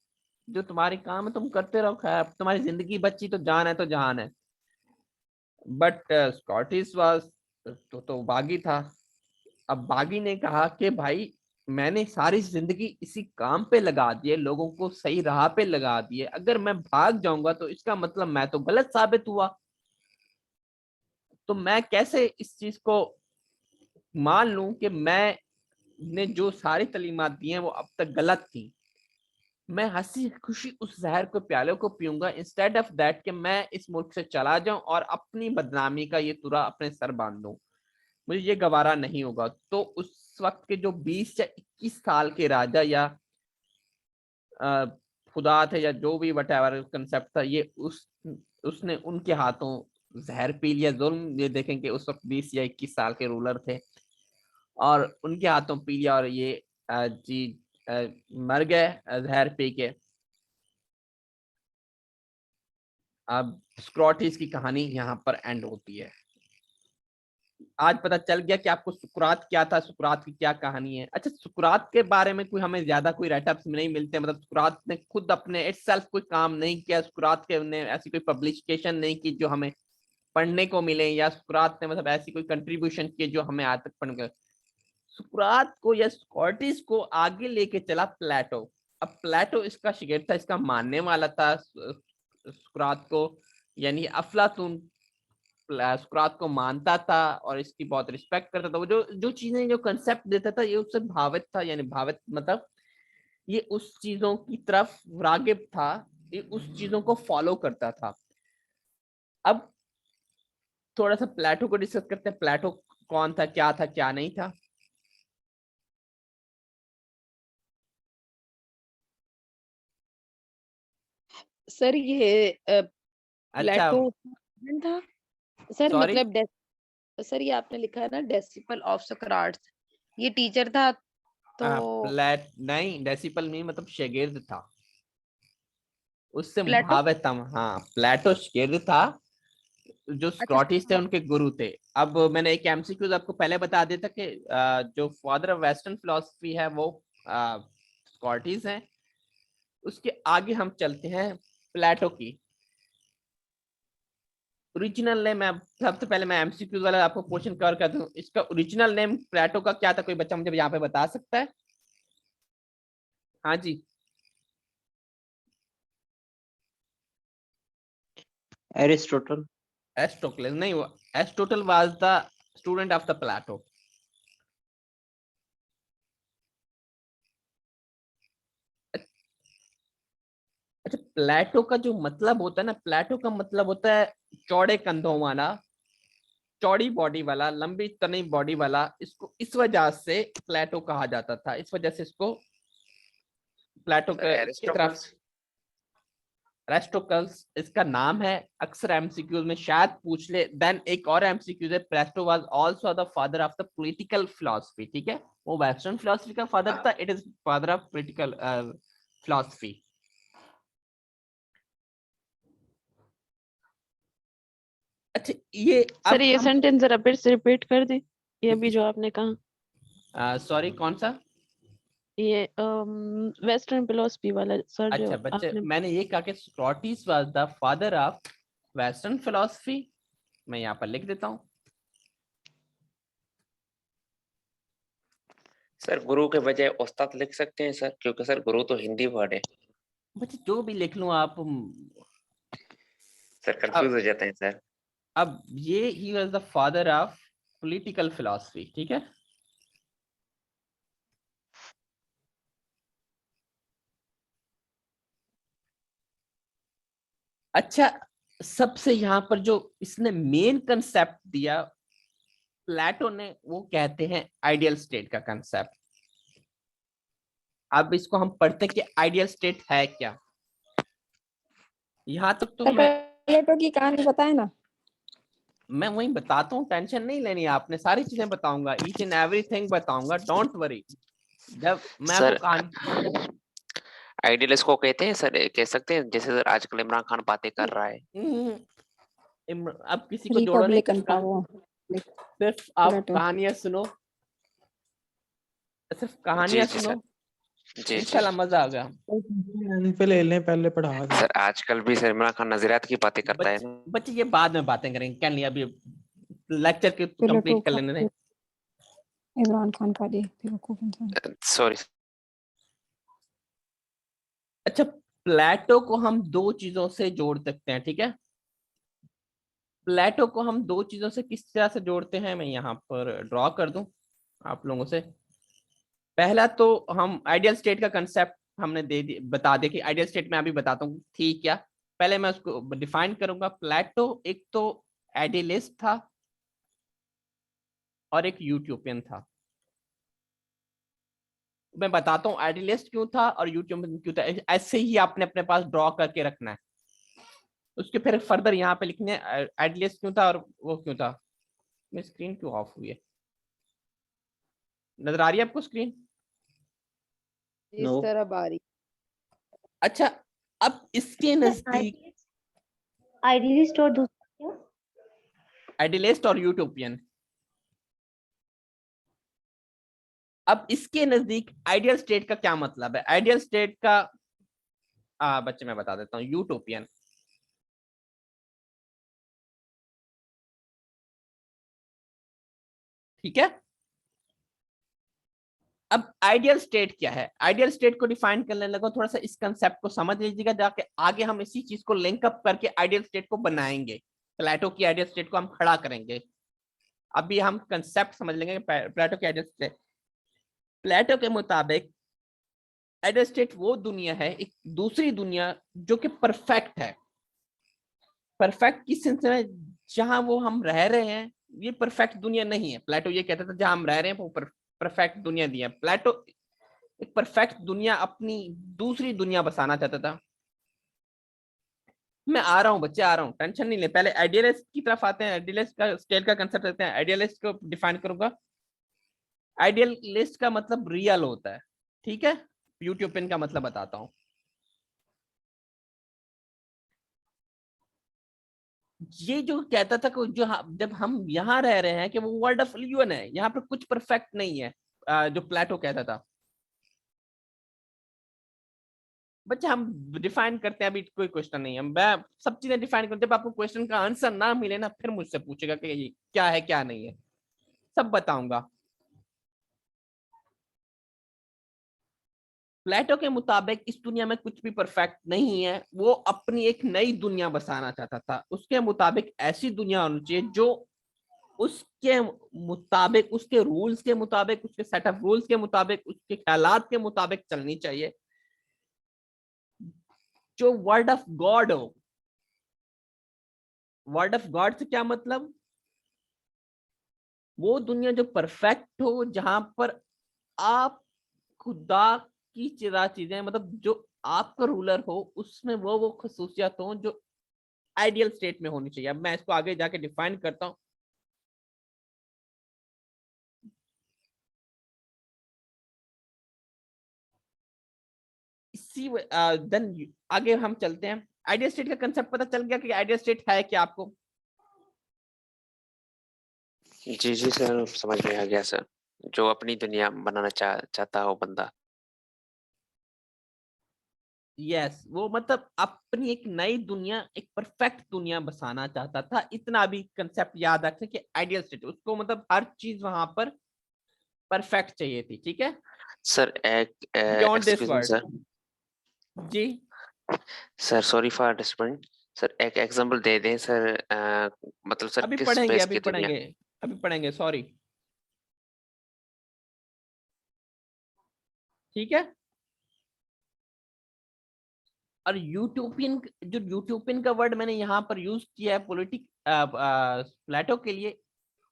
जो तुम्हारी काम है तुम करते रहो, खैर तुम्हारी जिंदगी बची तो जान है तो जहान है। बट स्कॉटिश वाज तो बागी था। अब बागी ने कहा कि भाई मैंने सारी जिंदगी इसी काम पे लगा दिए, लोगों को सही राह पे लगा दिए, अगर मैं भाग जाऊंगा तो इसका मतलब मैं तो गलत साबित हुआ। तो मैं कैसे इस चीज को मान लूं कि मैं ने जो सारी तालीमात दी हैं वो अब तक गलत थी। मैं हंसी खुशी उस जहर को प्याले को पीऊंगा इंस्टेड ऑफ दैट कि मैं इस मुल्क से चला जाऊं और अपनी बदनामी का ये तुरा अपने सर बांध दूं। मुझे ये गवारा नहीं होगा। तो उस वक्त के जो 20 या 21 साल के राजा या खुदा थे, या जो भी वटेवर कंसेप्ट था, ये उसने उनके हाथों जहर पी लिया। जुल्म ये देखें कि उस वक्त 20 या 21 साल के रूलर थे और उनके हाथों पी लिया और ये जी मर गए जहर पी के। अब स्क्रॉटिस की कहानी यहाँ पर एंड होती है। आज पता चल गया कि आपको सुकरात क्या था, सुकरात की क्या कहानी है। अच्छा, सुकरात के बारे में कोई हमें ज्यादा कोई राइटअप्स नहीं मिलते, मतलब सुकरात ने खुद अपने इटसेल्फ कोई काम नहीं किया, सुकरात के ने ऐसी कोई पब्लिकेशन नहीं की जो हमें पढ़ने को मिले, या सुकरात ने मतलब ऐसी कोई कंट्रीब्यूशन की जो हमें आज तक पढ़ने। सुकरात को या स्कॉटिस को आगे लेके चला प्लेटो। अब प्लेटो इसका शागिर्द था, इसका मानने वाला था सुकरात को, यानी अफलातून सुकरात को मानता था और इसकी बहुत रिस्पेक्ट करता था। वो जो जो चीजें, जो कंसेप्ट देता था, ये उससे भावित था, यानी भावित मतलब ये उस चीजों की तरफ रागिब था, ये उस चीजों को फॉलो करता था। अब थोड़ा सा प्लेटो को डिस्कस करते हैं। प्लेटो कौन था, क्या था, क्या नहीं था। सर ये अच्छा, प्लेटो था सर, सॉरी, मतलब सर ये आपने लिखा है ना डेसिपल ऑफ सोक्राट्स, ये टीचर था तो प्लेट नहीं, डेसिपल नहीं, मतलब शागिर्द था, उससे प्लेटो। भावित था। हाँ, प्लेटो शागिर्द था, जो अच्छा स्क्रॉटिस थे उनके गुरु थे। अब मैंने एक एमसीक्यूज आपको पहले बता दिया था कि जो फादर ऑफ वेस्टर्न फिलोसफी है वो स्क्रॉटिस हैं। उसके आगे हम चलते हैं प्लेटो की ओरिजिनल नेम। सबसे पहले मैं एमसीक्यूज वाला आपको क्वेश्चन कवर कर दूं, इसका ओरिजिनल नेम प्लेटो का क्या था? कोई बच्चा मुझे यहाँ पे बता सकता है? हाँ जी, एरिस्टोटल। एरिस्टोटल नहीं, वो Aristotle was the student of the Plato. अच्छा, प्लेटो का जो मतलब होता है ना, प्लेटो का मतलब होता है चौड़े कंधों वाला, चौड़ी बॉडी वाला, लंबी तनी बॉडी वाला। इसको इस वजह से प्लेटो कहा जाता था, इस वजह से इसको प्लेटो की तरफ एरिस्टोटल्स इसका नाम है। अक्सर एमसीक्यूज में शायद पूछ ले। देन एक और एमसीक्यूज है, Plato was also the father of the political philosophy. ठीक है, वो वेस्टर्न फिलॉसफी का फादर था, it is father of political philosophy. अच्छा ये सर अब ये हम सेंटेंस जरा फिर से रिपीट कर दे, ये अभी जो आपने कहा, सॉरी कौन सा? ये वेस्टर्न फिलोसफी वाला सर जो अच्छा बच्चे, आपने। मैंने ये कहा कि Socrates was the father of western philosophy. मैं यहाँ पर लिख देता हूँ। सर गुरु के बजाय उस्ताद लिख सकते हैं सर, क्योंकि सर गुरु तो हिंदी वर्ड है। बच्चे जो भी लिख लूं आप। सर कंफ्यूज हो जाते हैं सर। अब ये he was the father of political philosophy, ठीक है। अच्छा, सबसे यहाँ पर जो इसने मेन कंसेप्ट दिया प्लेटो ने, वो कहते हैं आइडियल स्टेट का कंसेप्ट। अब इसको हम पढ़ते हैं कि आइडियल स्टेट है क्या। यहाँ तक तो प्लेटो की कहानी बताए ना। मैं वही बताता हूँ, टेंशन नहीं लेनी आपने, सारी चीजें बताऊंगा, ईच एंड एवरीथिंग बताऊंगा, डोंट वरी। जब मैं आपको सर कहानी आइडियलिस्ट को कहते हैं सर, कह सकते हैं जैसे सर आजकल इमरान खान बातें कर रहा है। अब किसी को जोड़ो नहीं, रिपब्लिकन का वो सिर्फ आप प्लेटो। कहानियां सुनो, सिर्फ जी कहानियां जी सुनो, सर, जी जी इंशाल्लाह मजा आ गया। पे ले लें, पहले पढ़ा दें। सर आजकल भी सर इमरान खान नजरियात की बातें करता है ना। बच्चे ये बाद में बातें करेंगे, क्या नहीं अभी लेक्चर के प्लेटो कंप्लीट कर का लेने दें। इमरान खान का बेवकूफ इंसान। सॉरी। अच्छा, प्लेटो को हम दो चीजों से जोड़ सकते हैं, ठीक है। प्लेटो को हम दो चीजों से किस तरह से जोड़ते हैं, मैं यहाँ पर ड्रॉ कर दूं आप लोगों से। पहला तो हम आइडियल स्टेट का कंसेप्ट हमने बता दिया कि आइडियल स्टेट में अभी बताता हूँ थी क्या। पहले मैं उसको डिफाइन करूंगा। प्लेटो एक तो आइडियलिस्ट था और एक यूटोपियन था। मैं बताता हूँ आइडियलिस्ट क्यों था और यूटोपियन क्यों था, ऐसे ही आपने अपने पास ड्रॉ करके रखना है। उसके फिर फर्दर यहाँ पे लिखने आइडियलिस्ट क्यों था और वो क्यों था। मेरी स्क्रीन क्यों ऑफ हुई है, नजर आ रही है आपको स्क्रीन? इस No. तरह बारी। अच्छा, अब इसके नजदीक आइडियलिस्ट और दूसरा क्या? आइडियलिस्ट और यूटोपियन। अब इसके नजदीक आइडियल स्टेट का क्या मतलब है? आइडियल स्टेट का बच्चे मैं बता देता हूँ, यूटोपियन। ठीक है। अब आइडियल स्टेट क्या है? आइडियल स्टेट को डिफाइन करने लगा, थोड़ा सा इस कंसेप्ट को समझ लीजिएगा, जाके आगे हम इसी चीज को लिंक अप करके आइडियल स्टेट को बनाएंगे। प्लेटो की आइडियल स्टेट को हम खड़ा करेंगे। अभी हम कंसेप्ट समझ लेंगे प्लेटो की आइडियल स्टेट। प्लेटो के मुताबिक आइडियल स्टेट वो दुनिया है, एक दूसरी दुनिया जो कि परफेक्ट है। परफेक्ट किस सेंस में? जहां वो हम रह रहे हैं ये परफेक्ट दुनिया नहीं है। प्लेटो ये कहता था जहां हम रह रहे हैं वो परफेक्ट दुनिया दी है। प्लेटो एक परफेक्ट दुनिया, अपनी दूसरी दुनिया बसाना चाहता था। मैं आ रहा हूँ बच्चे, आ रहा हूँ, टेंशन नहीं ले। पहले आइडियलिस्ट की तरफ आते हैं। आइडियलिस्ट का स्टेट का कंसेप्ट लेते हैं। आइडियलिस्ट को डिफाइन करूंगा। आइडियलिस्ट का मतलब रियल होता है, ठीक है। यूटोपियन का मतलब बताता हूँ। ये जो कहता था कि जो जब हम यहाँ रह रहे हैं कि वो वर्ल्ड ऑफ इल्यूजन है, यहाँ पर कुछ परफेक्ट नहीं है, जो प्लेटो कहता था। बच्चे हम डिफाइन करते हैं, अभी कोई क्वेश्चन नहीं है, मैं सब चीजें डिफाइन करते हैं। जब आपको क्वेश्चन का आंसर ना मिले ना, फिर मुझसे पूछेगा कि ये क्या है क्या नहीं है, सब बताऊंगा। प्लेटो के मुताबिक इस दुनिया में कुछ भी परफेक्ट नहीं है। वो अपनी एक नई दुनिया बसाना चाहता था। उसके मुताबिक ऐसी दुनिया होनी चाहिए जो उसके मुताबिक, उसके रूल्स के मुताबिक, उसके सेट ऑफ रूल्स के मुताबिक, उसके ख्यालात के मुताबिक चलनी चाहिए, जो वर्ड ऑफ गॉड हो। वर्ड ऑफ गॉड से क्या मतलब? वो दुनिया जो परफेक्ट हो, जहां पर आप खुदा की चिरा चीजें, मतलब जो आपका रूलर हो, उसमें वो खसूसियत हो जो आइडियल स्टेट में होनी चाहिए। अब मैं इसको आगे जाके डिफाइन करता हूं। इसी देन आगे हम चलते हैं। आइडियल स्टेट का कंसेप्ट पता चल गया कि आइडियल स्टेट है क्या आपको? जी जी सर, समझ में आ गया सर। जो अपनी दुनिया बनाना चाहता हो बंदा। यस, वो मतलब अपनी एक नई दुनिया, एक परफेक्ट दुनिया बसाना चाहता था। इतना भी कंसेप्ट याद रखें कि आइडियल स्टेट, उसको मतलब हर चीज वहां पर परफेक्ट चाहिए थी, ठीक है, सर एक beyond this excuse me word. Sir. जी sir sorry for disturbing. Sir एक एग्जांपल दे दें सर, मतलब सर अभी किस पढ़ेंगे, बेस अभी की दुनिया। पढ़ेंगे, अभी पढ़ेंगे, सॉरी, ठीक है। और यूटोपियन, जो यूटोपियन का वर्ड मैंने यहाँ पर यूज किया है प्लेटो के लिए,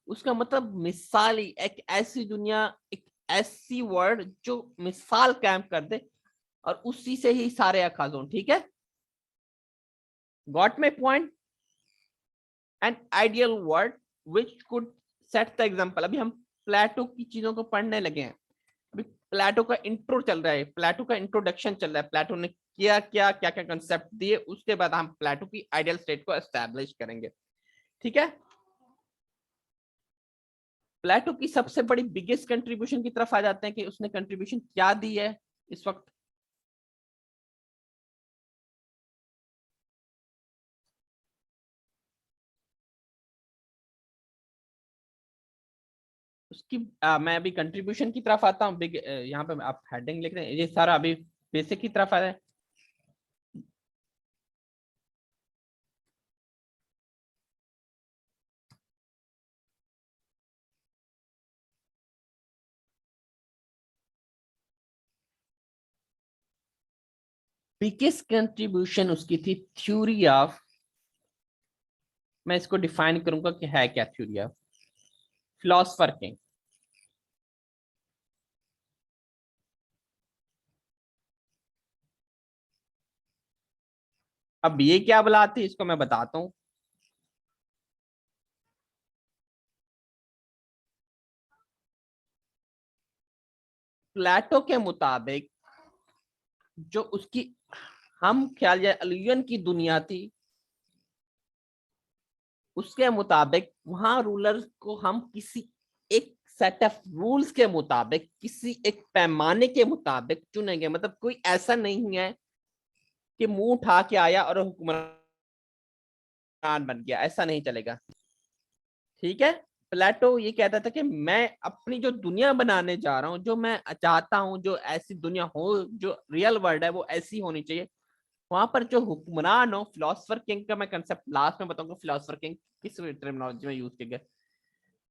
उसका मतलब मिसाली, एक ऐसी दुनिया, एक ऐसी वर्ड जो मिसाल कायम कर दे और उसी से ही सारे अखाज हों, ठीक है। Got my point? An ideal word which could set the example. अभी हम प्लेटो की चीजों को पढ़ने लगे हैं। अभी प्लेटो का इंट्रो चल रहा है, प्लेटो का इंट्रोडक्शन चल रहा है, प्लेटो ने क्या क्या क्या क्या कंसेप्ट दिए, उसके बाद हम प्लेटो की आइडियल स्टेट को एस्टैब्लिश करेंगे, ठीक है। प्लेटो की सबसे बड़ी बिगेस्ट कंट्रीब्यूशन की तरफ आ जाते हैं कि उसने कंट्रीब्यूशन क्या दी है इस वक्त। उसकी मैं अभी कंट्रीब्यूशन की तरफ आता हूँ। बिग यहाँ पे आप हेडिंग लिख रहे हैं, ये सारा अभी बेसिक की तरफ आ रहा है। बिगेस्ट कंट्रीब्यूशन उसकी थी थ्योरी ऑफ, मैं इसको डिफाइन करूंगा कि है क्या थ्योरी ऑफ, फिलोसफर किंग। अब ये क्या बुलाती है इसको मैं बताता हूँ। प्लेटो के मुताबिक जो उसकी, हम ख्याल या अलूयन की दुनिया थी, उसके मुताबिक वहां रूलर को हम किसी एक सेट ऑफ रूल्स के मुताबिक, किसी एक पैमाने के मुताबिक चुनेंगे। मतलब कोई ऐसा नहीं है कि मुंह उठा के आया और हुक्मरान बन गया, ऐसा नहीं चलेगा, ठीक है। प्लेटो ये कहता था कि मैं अपनी जो दुनिया बनाने जा रहा हूँ, जो मैं चाहता हूँ, जो ऐसी दुनिया हो, जो रियल वर्ल्ड है वो ऐसी होनी चाहिए। वहां पर जो हुक्मरान हो, फिलोसफर किंग का मैं कंसेप्ट लास्ट में बताऊंगा, फिलोसफर किंग किस टर्मिनोलॉजी में यूज किया गया,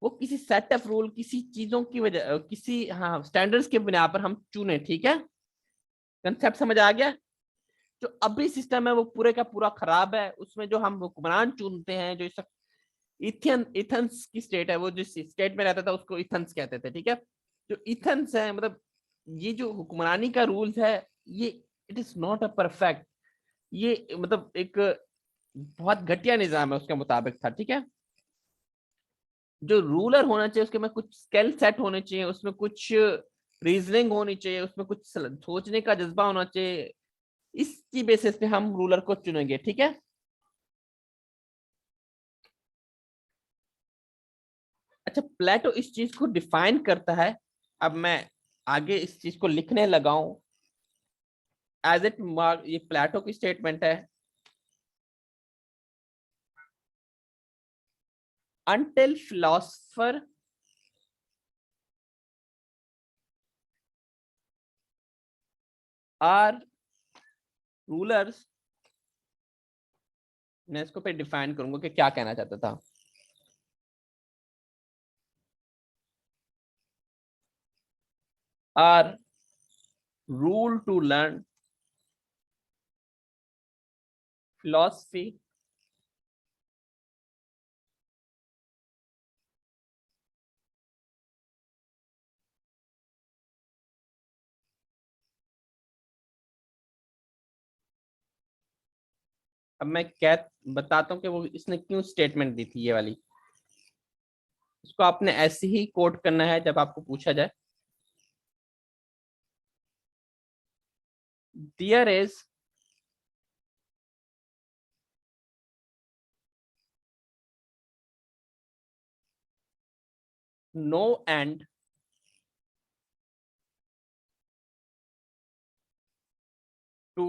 वो किसी सेट ऑफ रूल, किसी चीजों की वजह, किसी हाँ स्टैंडर्ड्स के बिना पर हम चुने, ठीक है। कंसेप्ट समझ आ गया? जो अभी सिस्टम है वो पूरे का पूरा खराब है। उसमें जो हम हुक्मरान चुनते हैं, जो इस इथन्स की स्टेट है, वो जिस स्टेट में रहता था उसको इथन्स कहते थे, ठीक है। जो इथन्स है, मतलब ये जो हुक्मरानी का रूल्स है, ये it is not a perfect, ये मतलब एक बहुत घटिया निजाम है उसके मुताबिक था, ठीक है। जो रूलर होना चाहिए उसके में कुछ स्किल सेट होने चाहिए, उसमें कुछ रीजनिंग होनी चाहिए, उसमें कुछ सोचने का जज्बा होना चाहिए। इसकी बेसिस पे हम रूलर को चुनेंगे, ठीक है। अच्छा, प्लेटो इस चीज को डिफाइन करता है। अब मैं आगे इस चीज को लिखने लगा हूं एज इट मार्क, ये प्लेटो की स्टेटमेंट है। until philosopher are rulers, मैं इसको पे डिफाइन करूंगा कि क्या कहना चाहता था। are rule to learn philosophy अब मैं क्या बताता हूँ कि वो इसने क्यों स्टेटमेंट दी थी ये वाली। इसको आपने ऐसे ही कोट करना है जब आपको पूछा जाए। There is no end to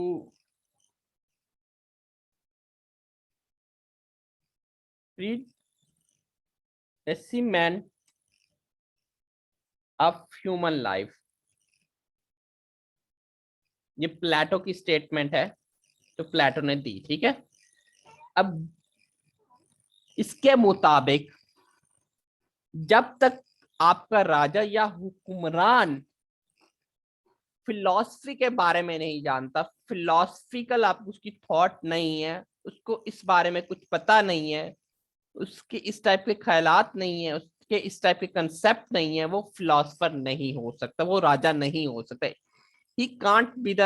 specimen of human life। ये प्लेटो की स्टेटमेंट है, तो प्लेटो ने दी, ठीक है। अब इसके मुताबिक जब तक आपका राजा या हुक्मरान फिलॉसफी के बारे में नहीं जानता, फिलॉसफिकल आप उसकी थॉट नहीं है, उसको इस बारे में कुछ पता नहीं है, उसके इस टाइप के ख्यालात नहीं है, उसके इस टाइप के कंसेप्ट नहीं है, वो फिलोसफर नहीं हो सकता, वो राजा नहीं हो सकता। He can't be the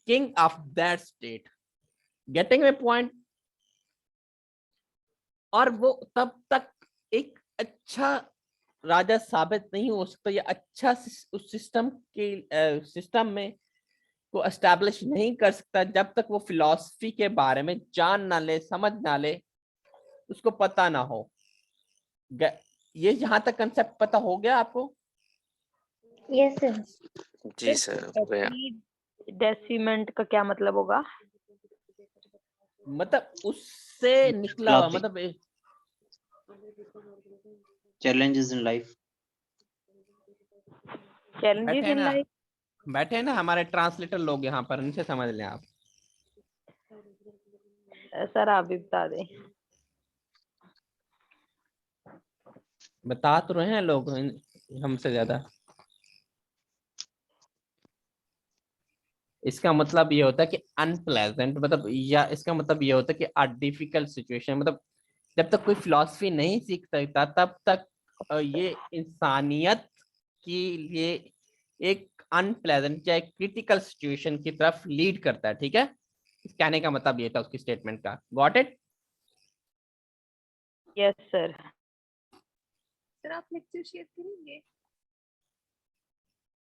king of that state. Getting my point? और वो तब तक एक अच्छा राजा साबित नहीं हो सकता या अच्छा उस सिस्टम में को एस्टैब्लिश नहीं कर सकता जब तक वो फिलॉसफी के बारे में जान ना ले, समझ ना ले, उसको पता ना हो। ये यहाँ तक कंसेप्ट पता हो गया आपको? Yes sir. जी सर, हो गया। डेसिमेंट का क्या मतलब होगा? मतलब उससे निकला हुआ, मतलब challenges in life। Challenges in life. बैठे ना हमारे ट्रांसलेटर लोग यहाँ पर, इनसे समझ लें आप। सर आप भी बता दें। बता तो रहे हैं लोग हमसे ज्यादा। इसका मतलब ये होता है कि अनप्लेजेंट, मतलब या इसका मतलब ये होता है कि अ डिफिकल्ट सिचुएशन, मतलब जब तक कोई फिलॉसफी नहीं सीख सकता तब तक ये इंसानियत के लिए एक अनप्लेजेंट या एक क्रिटिकल सिचुएशन की तरफ लीड करता है, ठीक है। इस कहने का मतलब ये था उसकी स्टेटमेंट का। Got it? Yes sir. Sir आप लेक्चर शेयर करेंगे?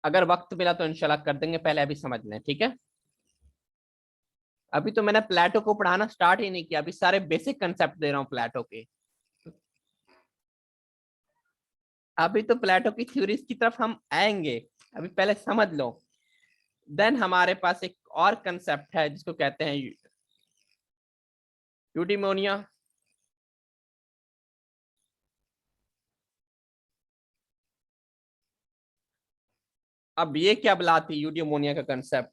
अगर वक्त मिला तो इंशाल्लाह कर देंगे, पहले अभी समझ लें, ठीक है। अभी तो मैंने प्लेटो को पढ़ाना स्टार्ट ही नहीं किया, अभी सारे बेसिक कंसेप्ट दे रहा हूँ प्लेटो के। अभी तो प्लेटो की थ्योरीज की तरफ हम आएंगे, अभी पहले समझ लो। देन हमारे पास एक और कंसेप्ट है जिसको कहते हैं यूडिमोनिया। अब ये क्या बुलाती यूडिमोनिया का कंसेप्ट?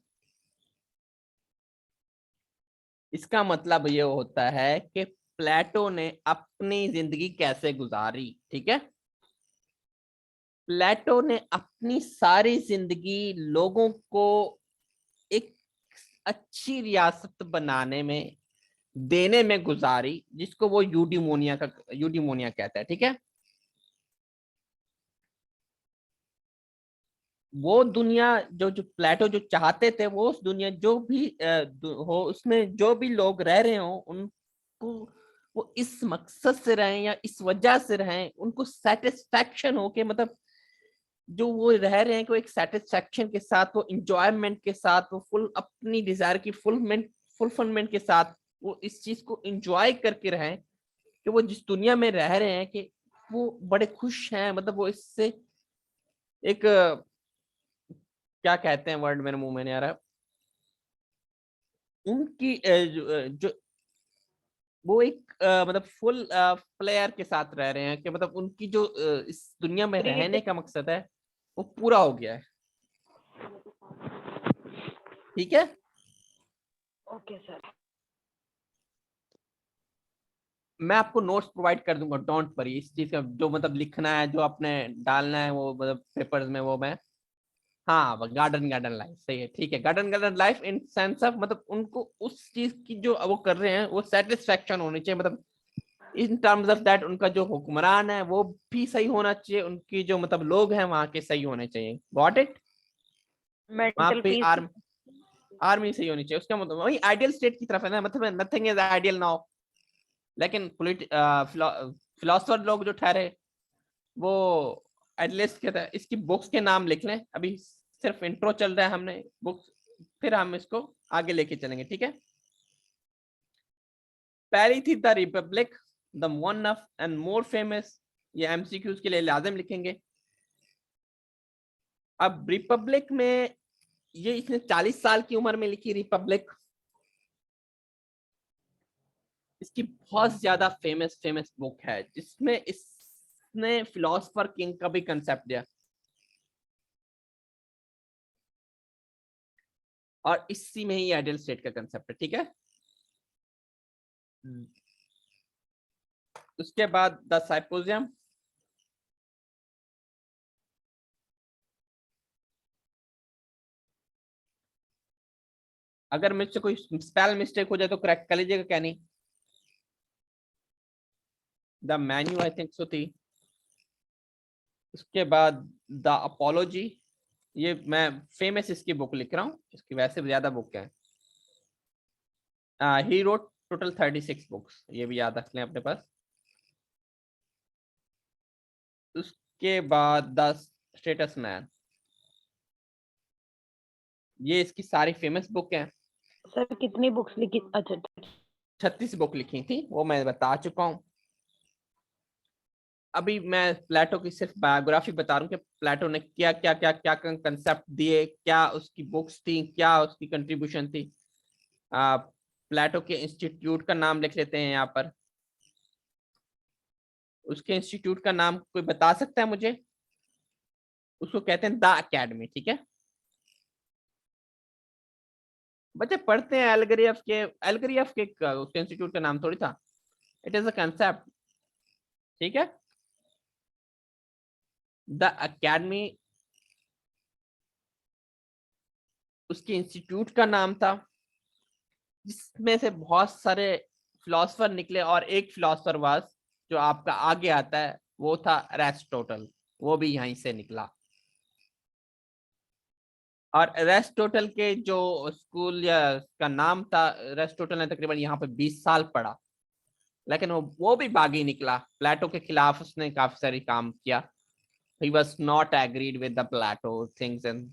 इसका मतलब ये होता है कि प्लेटो ने अपनी जिंदगी कैसे गुजारी, ठीक है। प्लेटो ने अपनी सारी जिंदगी लोगों को एक अच्छी रियासत बनाने में, देने में गुजारी, जिसको वो यूडिमोनिया कहता है, ठीक है। वो दुनिया जो प्लेटो जो चाहते थे, वो उस दुनिया जो भी हो, उसमें जो भी लोग रह रहे हो, उनको वो इस मकसद से रहें या इस वजह से रहें, उनको सेटिस्फैक्शन हो के, मतलब जो वो रह रहे हैं कि वो एक सेटिस्फैक्शन के साथ, वो इंजॉयमेंट के साथ, वो फुल अपनी डिजायर की फुलफिलमेंट के साथ वो इस चीज को इंजॉय करके रहें कि वो जिस दुनिया में रह रहे हैं कि वो बड़े खुश हैं, मतलब वो इससे एक क्या कहते हैं वर्ड, मेरे मुंह में नहीं आ रहा, उनकी जो वो एक मतलब फुल प्लेयर के साथ रह रहे हैं कि मतलब उनकी जो इस दुनिया में रहने का मकसद है वो पूरा हो गया है, ठीक है। Okay sir. मैं आपको नोट्स प्रोवाइड कर दूंगा, डोंट वरी। इस चीज का जो मतलब लिखना है, जो आपने डालना है वो मतलब पेपर्स में, वो मैं, हाँ गार्डन लाइफ सही है, ठीक है। Garden life in sense of, मतलब उनको उस चीज की जो वो कर रहे हैं वो सेटिस्फेक्शन होनी चाहिए, मतलब इन टर्म्स ऑफ दैट उनका जो हुक्मरान है वो भी सही होना चाहिए, उनकी जो मतलब लोग हैं वहां के सही होने चाहिए। Got it? वहां मेंटल पे पीस। आर्मी सही होनी चाहिए, उसका मतलब वही आइडियल स्टेट की तरफ है ना, मतलब नथिंग इज आइडियल नाउ, लेकिन फिलोसफर लोग जो ठहरे वो एटलीस्ट कहते हैं, इसकी बुक्स के नाम लिख लें, अभी सिर्फ इंट्रो चल रहा है, हमने बुक्स, फिर हम इसको आगे लेके चलेंगे, ठीक है। पहली थी the Republic, the one of and more famous ये एमसीक्यूज के लिए लाजिम लिखेंगे। अब रिपब्लिक में ये इसने 40 साल की उम्र में लिखी रिपब्लिक। इसकी बहुत ज्यादा फेमस बुक है जिसमें इसने फिलोसफर किंग का भी कंसेप्ट दिया और इसी में ही आइडियल स्टेट का कंसेप्ट है, ठीक है। उसके बाद द साइपोजियम, अगर मुझसे कोई स्पेल मिस्टेक हो जाए तो करेक्ट कर लीजिएगा क्या नहीं। The menu I think so थी। उसके बाद द अपोलॉजी, ये मैं फेमस इसकी बुक लिख रहा हूँ, इसकी वैसे ज्यादा बुक है। ही रोट टोटल 36 बुक्स, ये भी याद रख लें अपने पास। उसके बाद द स्टेटस मैन, ये इसकी सारी फेमस बुक हैं। सर कितनी बुक्स लिखी? अच्छा 36 बुक लिखी थी, वो मैं बता चुका हूँ। अभी मैं प्लेटो की सिर्फ बायोग्राफी बता रहा हूँ कि प्लेटो ने क्या क्या क्या क्या कंसेप्ट दिए, क्या उसकी बुक्स थी, क्या उसकी कंट्रीब्यूशन थी। प्लेटो के इंस्टीट्यूट का नाम लिख लेते हैं यहाँ पर। उसके इंस्टीट्यूट का नाम कोई बता सकता है मुझे? उसको कहते हैं द अकेडमी, ठीक है। बच्चे पढ़ते हैं एल्गरियफ के उसके इंस्टीट्यूट का नाम थोड़ी था, इट इज अ कंसेप्ट, ठीक है। द अकेडमी उसके इंस्टीट्यूट का नाम था, जिसमें से बहुत सारे फिलोसफर निकले और एक फिलोसफर वाज जो आपका आगे आता है वो था एरिस्टोटल, वो भी यहीं से निकला। और एरिस्टोटल के जो स्कूल या का नाम था, एरिस्टोटल ने तकरीबन यहाँ पे 20 साल पढ़ा, लेकिन वो भी बागी निकला। प्लेटो के खिलाफ उसने काफी सारी काम किया। he was not agreed with the Plato things and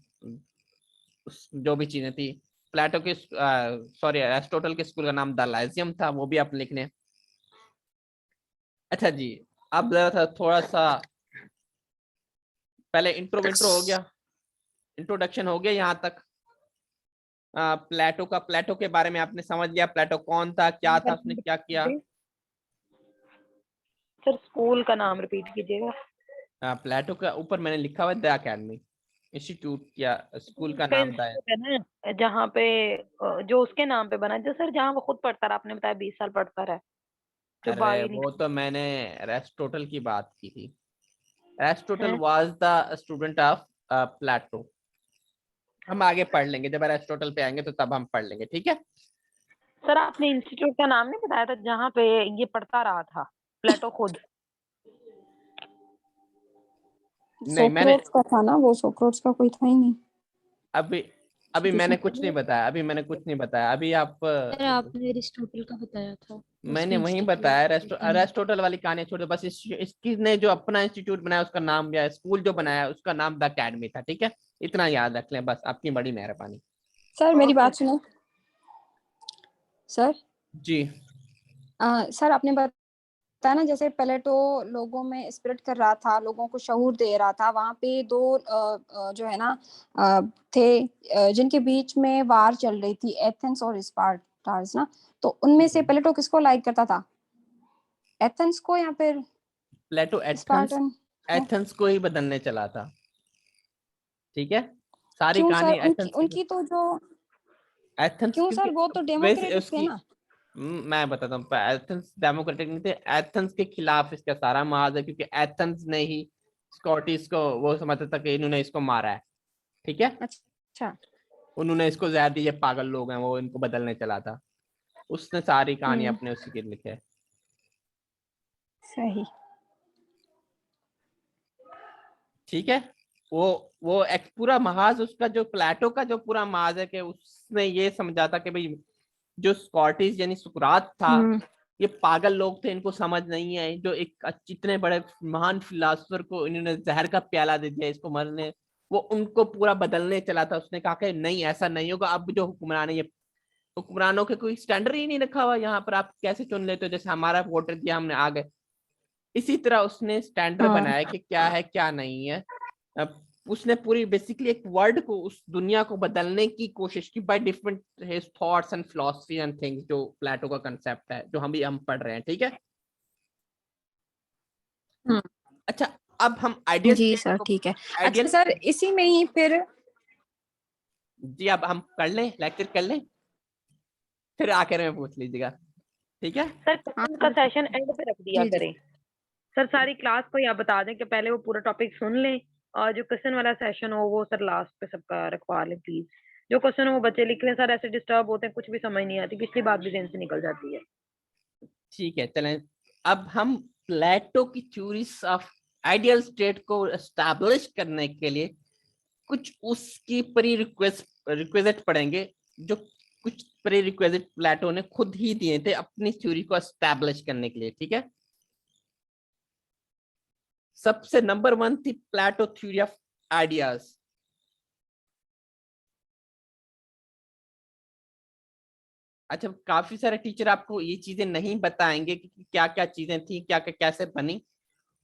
जो भी चीजें थी। प्लेटो के एरिस्टोटल के स्कूल का नाम द लाइजियम था, वो भी आप लिख लें। अच्छा जी, अब थोड़ा सा पहले इंट्रो हो गया, इंट्रोडक्शन हो गया यहाँ तक। प्लेटो के बारे में आपने समझ लिया, प्लेटो कौन था, क्या था, उसने क्या किया। सर स्कूल का नाम रिपीट कीजिएगा। प्लेटो का ऊपर मैंने लिखा हुआ है द अकेडमी, इंस्टीट्यूट या स्कूल का उसका नाम था। इंस्टीट्यूट है ना जहाँ पे जो उसके नाम पे बना है, जो सर जहाँ वो खुद पढ़ता रहा, आपने बताया 20 साल पढ़ता रहा, जो अरे बागी वो तो मैंने एरिस्टोटल की बात की थी। एरिस्टोटल है। Was the student of Plato. हम आगे पढ़ लेंगे, जब एरिस्टोटल पे आएंगे तो तब हम पढ़ लेंगे, ठीक है। सर आपने इंस्टीट्यूट का नाम नहीं बताया था जहाँ पे ये पढ़ता रहा था प्लेटो खुद? नहीं, मैंने सोक्रेट्स का था ना वो, सोक्रेट्स का कोई था ही नहीं। अभी मैंने कुछ नहीं बताया, अभी आप सर आपने एरिस्टोटल का बताया था। मैंने वही बताया। एरिस्टोटल वाली कहानी छोड़ो, बस इसकी ने जो अपना इंस्टीट्यूट बनाया उसका नाम या स्कूल जो बनाया उसका नाम द अकेडमी था, ठीक है। इतना याद रख लें बस, आपकी बड़ी मेहरबानी। सर मेरी बात सुनो सर। जी सर आपने बताया ना, जैसे प्लेटो लोगों में स्प्रेड कर रहा था, लोगों को शऊर दे रहा था। वहां पे दो जो है ना थे जिनके बीच में वार चल रही थी, एथेंस और स्पार्टास ना। तो उनमें से प्लेटो किसको लाइक करता था? एथेंस को या फिर प्लेटो स्पार्टन? एथेंस को ही बदलने चला था, ठीक है। सारी क्यों कहानी सर? एथेंस उनकी तो जो एथेंस क्यों सर, वो तो डेमोक्रेटिक थे ना। मैं बताता हूँ, एथेंस डेमोक्रेटिक नहीं थे। एथेंस के खिलाफ इसका सारा महाज है, क्योंकि एथेंस ने ही स्कॉटिश को वो समझता था कि इन्होंने इसको मारा है, ठीक है। अच्छा उन्होंने इसको ज्यादा दी, ये पागल लोग हैं, वो इनको बदलने चला था। उसने सारी कहानी अपने उसी के लिखे। सही, ठीक है। वो एक पूरा महाज, उसका जो प्लेटो का जो पूरा महाज है कि उसने ये समझा था कि भाई जो स्कॉटिश यानी सुकरात था, ये पागल लोग थे, इनको समझ नहीं है। जो एक इतने बड़े महान फिलोसोफर को इन्होंने जहर का प्याला दे दिया इसको मरने, वो उनको पूरा बदलने चला था। उसने कहा कि नहीं ऐसा नहीं होगा। अब जो हुक्मरान है, ये हुक्मरानों के कोई स्टैंडर्ड ही नहीं रखा हुआ यहाँ पर, आप कैसे चुन लेते हो? जैसे हमारा वोटर दिया, हमने आ गए। इसी तरह उसने स्टैंडर्ड हाँ। बनाया कि क्या है क्या नहीं है। अब उसने पूरी बेसिकली एक वर्ड को, उस दुनिया को बदलने की कोशिश की by different his thoughts and philosophy and things, जो प्लेटो का कंसेप्ट है जो हम पढ़ रहे हैं। ठीक है। हम्म। अच्छा, अब हम आइडियल जी स्टेट सर, को, ठीक है। अच्छा आइडियल, सर, इसी में ही फिर जी अब हम कर लें, लेक्चर कर लें, फिर आखिर में पूछ लीजिएगा। ठीक है। सर क्वेश्चन का सेशन एंड पे रख दिया जी जी करें। सर सारी क्लास को या बता दें कि पहले वो पूरा टॉपिक सुन लें, और जो क्वेश्चन वाला सेशन हो वो सर लास्ट पे सबका रखवा लें प्लीज। जो क्वेश्चन हो वो बच्चे लिख लें सर, ऐसे डिस्टर्ब होते हैं, कुछ भी समझ नहीं आती, पिछली बात भी दिन से निकल जाती है। ठीक है, चलें। अब हम प्लेटो की थ्योरीज ऑफ आइडियल स्टेट को एस्टैब्लिश करने के लिए कुछ उसकी प्री रिक्वेजिट पढ़ेंगे, जो कुछ प्री रिक्वेजिट प्लेटो ने खुद ही दिए थे अपनी थ्योरी को एस्टैब्लिश करने के लिए। ठीक है। सबसे नंबर 1 थी प्लेटो थ्योरी ऑफ आइडियाज। अच्छा, काफी सारे टीचर आपको ये चीजें नहीं बताएंगे कि क्या क्या चीजें थी, क्या क्या कैसे बनी।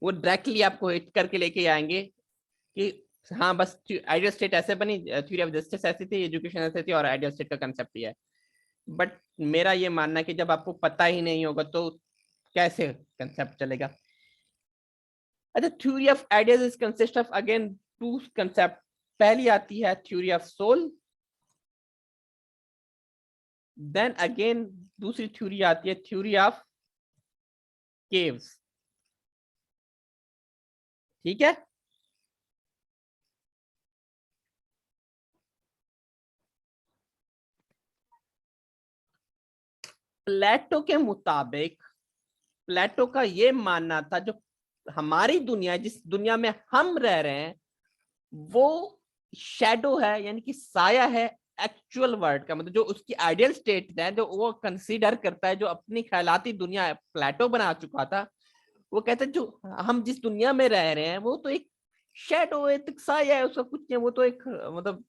वो डायरेक्टली आपको हिट करके लेके आएंगे कि हाँ बस आइडियल स्टेट ऐसे बनी, थ्योरी ऑफ जस्टिस ऐसी थी, एजुकेशन ऐसी थी, और आइडियल स्टेट का कंसेप्ट ये है। बट मेरा ये मानना है कि जब आपको पता ही नहीं होगा तो कैसे कंसेप्ट चलेगा। अच्छा, theory of ideas is consist of again 2 concept. पहली आती है theory of soul, then again दूसरी थ्योरी आती है थ्योरी ऑफ केव्स। ठीक है। प्लेटो के मुताबिक, प्लेटो का ये मानना था जो हमारी दुनिया, जिस दुनिया में हम रह रहे हैं, वो शैडो है, यानी कि साया है एक्चुअल वर्ल्ड का। मतलब जो उसकी आइडियल स्टेट है, जो वो कंसीडर करता है, जो अपनी ख्यालाती दुनिया प्लेटो बना चुका था, वो कहते हैं जो हम जिस दुनिया में रह रहे हैं वो तो एक शैडो है, एक साया है, उसका कुछ नहीं, वो तो एक मतलब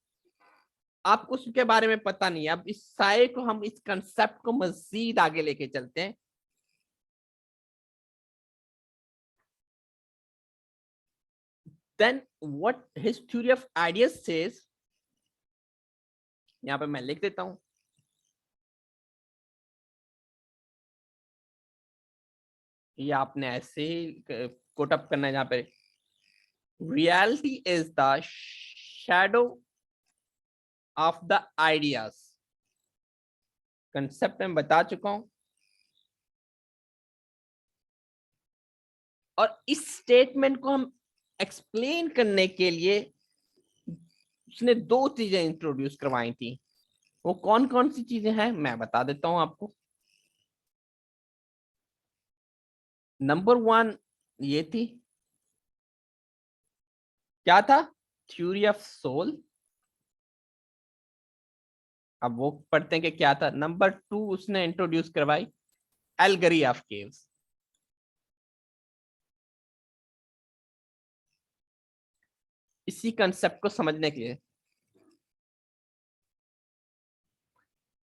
आपको उसके बारे में पता नहीं है। अब इस साये को, हम इस कंसेप्ट को मजीद आगे लेके चलते हैं। Then what his theory of ideas says, यहां पे मैं लिख देता हूं, ये आपने ऐसे कोट अप करना है जहां पे reality is the shadow of the ideas. Concept में बता चुका हूं, और इस स्टेटमेंट को हम एक्सप्लेन करने के लिए उसने 2 चीजें इंट्रोड्यूस करवाई थी। वो कौन कौन सी चीजें हैं मैं बता देता हूं आपको। नंबर 1 ये थी, क्या था, थ्योरी ऑफ सोल। अब वो पढ़ते हैं कि क्या था। नंबर 2 उसने इंट्रोड्यूस करवाई एल्गरी ऑफ केव्स। इसी कंसेप्ट को समझने के लिए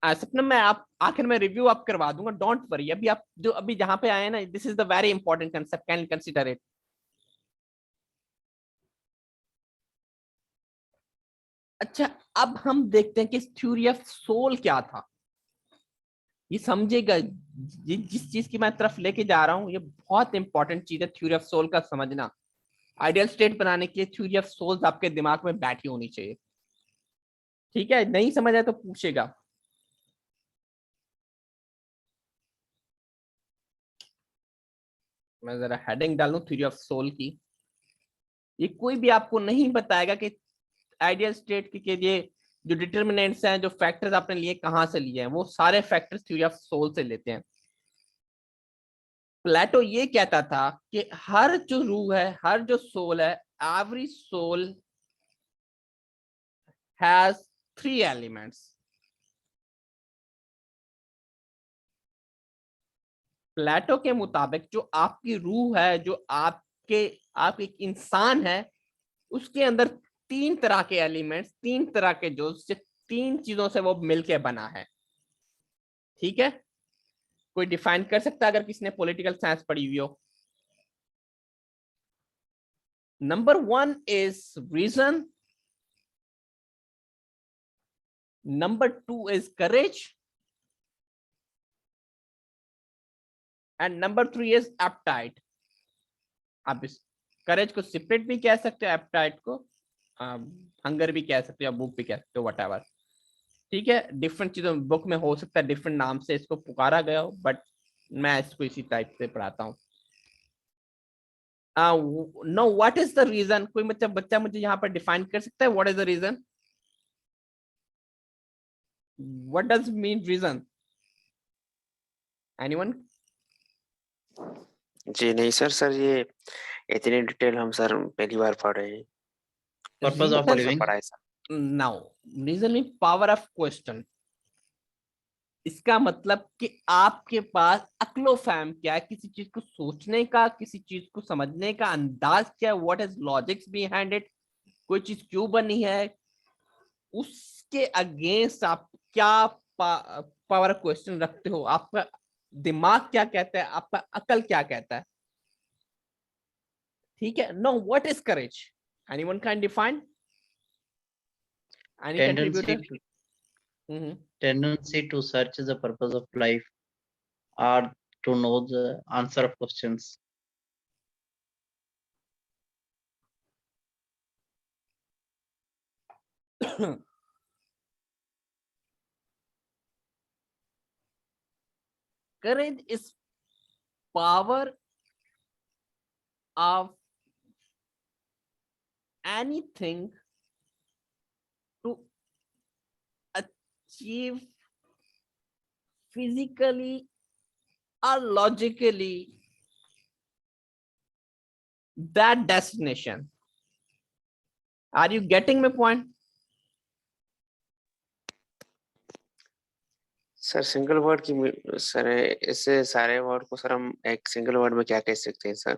सपना मैं आप आखिर में रिव्यू आप करवा दूंगा, डोंट वरी। अभी आप जो अभी जहां पे आए ना, this is the very important concept, can consider it. अच्छा, अब हम देखते हैं कि थ्योरी ऑफ सोल क्या था। ये समझेगा, जिस चीज की मैं तरफ लेके जा रहा हूं, ये बहुत इंपॉर्टेंट चीज है थ्योरी ऑफ सोल का समझना। आइडियल स्टेट बनाने के लिए थ्योरी ऑफ सोल्स आपके दिमाग में बैठी होनी चाहिए। ठीक है, नहीं समझ आया तो पूछेगा। मैं जरा हेडिंग डालूं थ्योरी ऑफ सोल की। ये कोई भी आपको नहीं बताएगा कि आइडियल स्टेट के लिए जो डिटर्मिनेंट्स हैं, जो फैक्टर्स आपने लिए कहां से लिए हैं, वो सारे फैक्टर्स थ्योरी ऑफ सोल से लेते हैं। प्लेटो ये कहता था कि हर जो रूह है, हर जो सोल है, एवरी सोल हैज 3 एलिमेंट्स। प्लेटो के मुताबिक जो आपकी रूह है, जो आप एक इंसान है, उसके अंदर 3 तरह के एलिमेंट्स, 3 तरह के जो 3 चीजों से वो मिलके बना है। ठीक है। कोई डिफाइन कर सकता है अगर किसी ने पॉलिटिकल साइंस पढ़ी हुई हो? Number 1 is reason. Number 2 is courage. And number 3 is appetite. आप इस करेज को सेपरेट भी कह सकते हो, एप्टाइट को हंगर भी कह सकते हो, भूख भी कह सकते हो, व्हाटएवर। ठीक है, डिफरेंट चीजों बुक में हो सकता है डिफरेंट नाम से इसको पुकारा गया हो, बट मैं इसको इसी टाइप से पढ़ाता हूँ। No, what is the reason? कोई बच्चा मुझे यहाँ पर डिफाइन कर सकता है what is the reason? What does mean reason? Anyone? जी नहीं सर, ये इतनी डिटेल हम सर पहली बार पढ़ रहे हैं। Purpose of living. पढ़ा है सर। Now reason mean power of question. इसका मतलब कि आपके पास अक्लो फैम क्या है, किसी चीज को सोचने का, किसी चीज को समझने का अंदाज क्या है, what is logics behind it, कोई चीज क्यों बनी है, उसके अगेंस्ट आप क्या पावर क्वेश्चन रखते हो, आपका दिमाग क्या कहता है, आपका अकल क्या कहता है। ठीक है। No, what is courage? Anyone can define? Any contributor? Tendency to search the purpose of life or to know the answer of questions. Courage is power of anything to achieve physically or logically that destination. Are you getting my point? Sir single word की sir इससे सारे word को sir हम एक single word में क्या कह सकते हैं सर?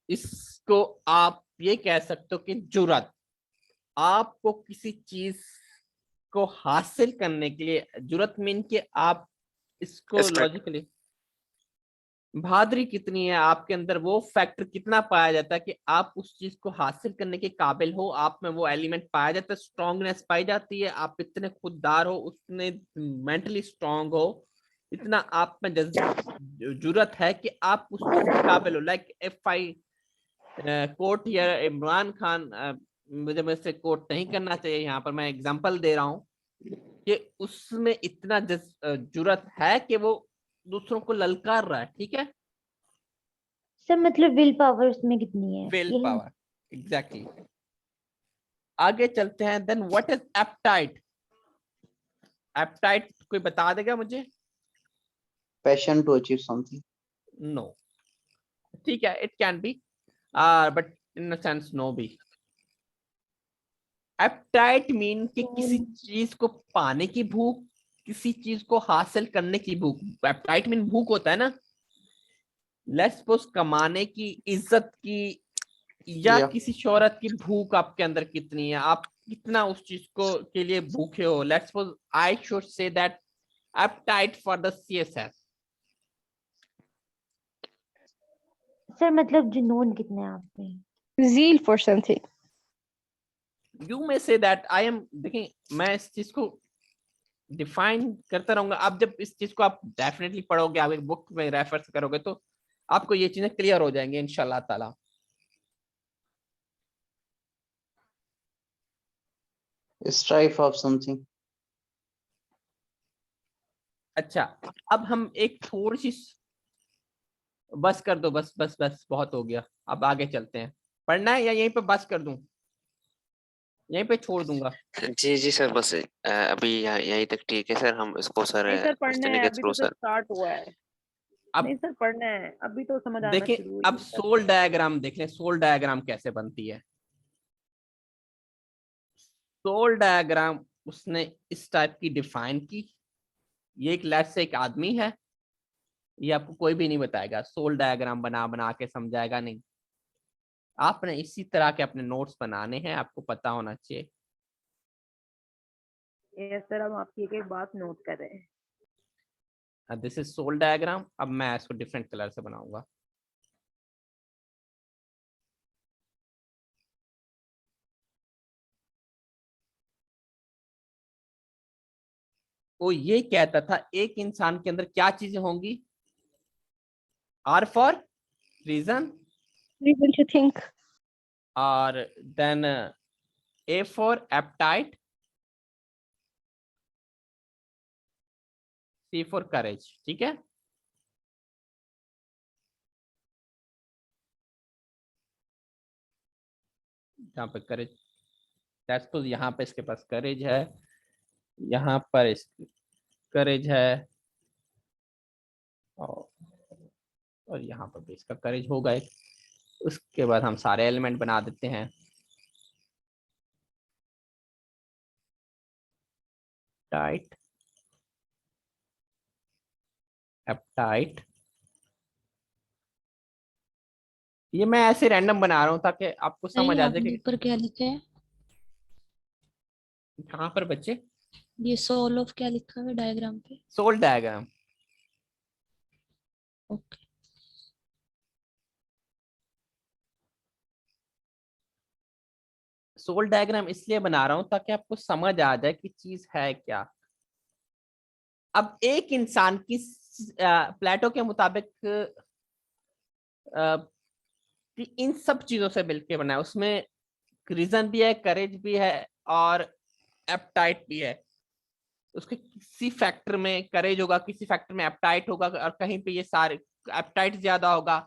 इसको आप ये कह सकते हो कि जुर्रत। आपको किसी चीज को हासिल करने के लिए जुर्रत मीन कि आप इसको लॉजिकली बहादुरी कितनी है आपके अंदर, वो फैक्टर कितना पाया जाता है कि आप उस चीज को हासिल करने के काबिल हो, आप में वो एलिमेंट पाया जाता है, स्ट्रॉन्गनेस पाई जाती है, आप इतने खुददार हो, उतने मेंटली स्ट्रांग हो, इतना आप में जुर्रत है कि आप उस चीज के काबिल हो। लाइक इफ आई कोट या इमरान खान, मुझे मुझसे कोट नहीं करना चाहिए, यहाँ पर मैं एग्जांपल दे रहा हूँ कि उसमें इतना जुर्रत है कि वो दूसरों को ललकार रहा है। ठीक है सर, मतलब विल पावर उसमें कितनी है? Will power, exactly. आगे चलते हैं। Then what is appetite? Appetite कोई बता देगा मुझे? Passion to achieve something. No. ठीक है, it can be but in a sense no भी। एप्टाइट मीन कि किसी चीज को पाने की भूख, किसी चीज को हासिल करने की भूख। एप्टाइट मीन भूख होता है ना, लेट्स सपोज कमाने की, इज्जत की, या किसी शोहरत की भूख आपके अंदर कितनी है, आप कितना उस चीज को के लिए भूखे हो। Let's suppose I should say that appetite for the CSS. Sir, मतलब जुनून कितना है आप में? zeal for something. You may say that I am, देखिए मैं इस चीज को डिफाइन करता रहूंगा। आप जब इस चीज को आप डेफिनेटली पढ़ोगे, आप एक बुक में रेफर करोगे तो आपको ये चीजें क्लियर हो जाएंगी इंशाल्लाह ताला। Strive of something. अच्छा, अब हम एक थोड़ी सी, बस कर दो, बस बस बस बहुत हो गया, अब आगे चलते हैं। पढ़ना है या यहीं पे बस कर दूं, यहीं पे छोड़ दूंगा? जी सर, बस अभी यहीं तक ठीक है सर। हम इसको सर नहीं सर पढ़ना है, अभी तो सर स्टार्ट हुआ है। अब नहीं सर पढ़ना है, अभी तो समझ आना देखिए, शुरू हुई अब है सर। सोल डायग्राम देख लें, सोल डायग्राम कैसे बनती है। सोल डायग्राम उसने इस टाइप की डिफाइन की। ये एक लेट्स से एक आदमी है, ये आपको कोई भी नहीं बताएगा, सोल डायग्राम बना बना के समझाएगा नहीं। आपने इसी तरह के अपने नोट्स बनाने हैं, आपको पता होना चाहिए। ये सर हम आपकी एक एक बात नोट कर रहे हैं। This is soul diagram. अब मैं इसको डिफरेंट कलर से बनाऊंगा। वो ये कहता था एक इंसान के अंदर क्या चीजें होंगी? R for reason, Reason to think. और then A for appetite, C for courage. ठीक है, यहाँ पे करेज, दैट्स तो यहाँ पे इसके पास करेज है, यहाँ पर इस करेज है, और यहाँ पर भी इसका करेज होगा एक। उसके बाद हम सारे एलिमेंट बना देते हैं। टाइट, एप्टाइट, ये मैं ऐसे रैंडम बना रहा हूँ ताकि आपको समझ नहीं, आ जाए आपने कि ऊपर क्या लिखा है? कहाँ पर बच्चे। ये सोल ऑफ क्या लिखा हुआ है डायग्राम पे? Soul diagram. Okay. Soul diagram इसलिए बना रहा हूं ताकि आपको समझ आ जाए कि चीज है क्या। अब एक इंसान की प्लेटो के मुताबिक इन सब चीजों से मिलकर बना है। उसमें रीजन भी है, करेज भी है, और एप्टाइट भी है। उसके किसी फैक्टर में करेज होगा, किसी फैक्टर में एप्टाइट होगा, और कहीं पे ये सारे एप्टाइट ज्यादा होगा,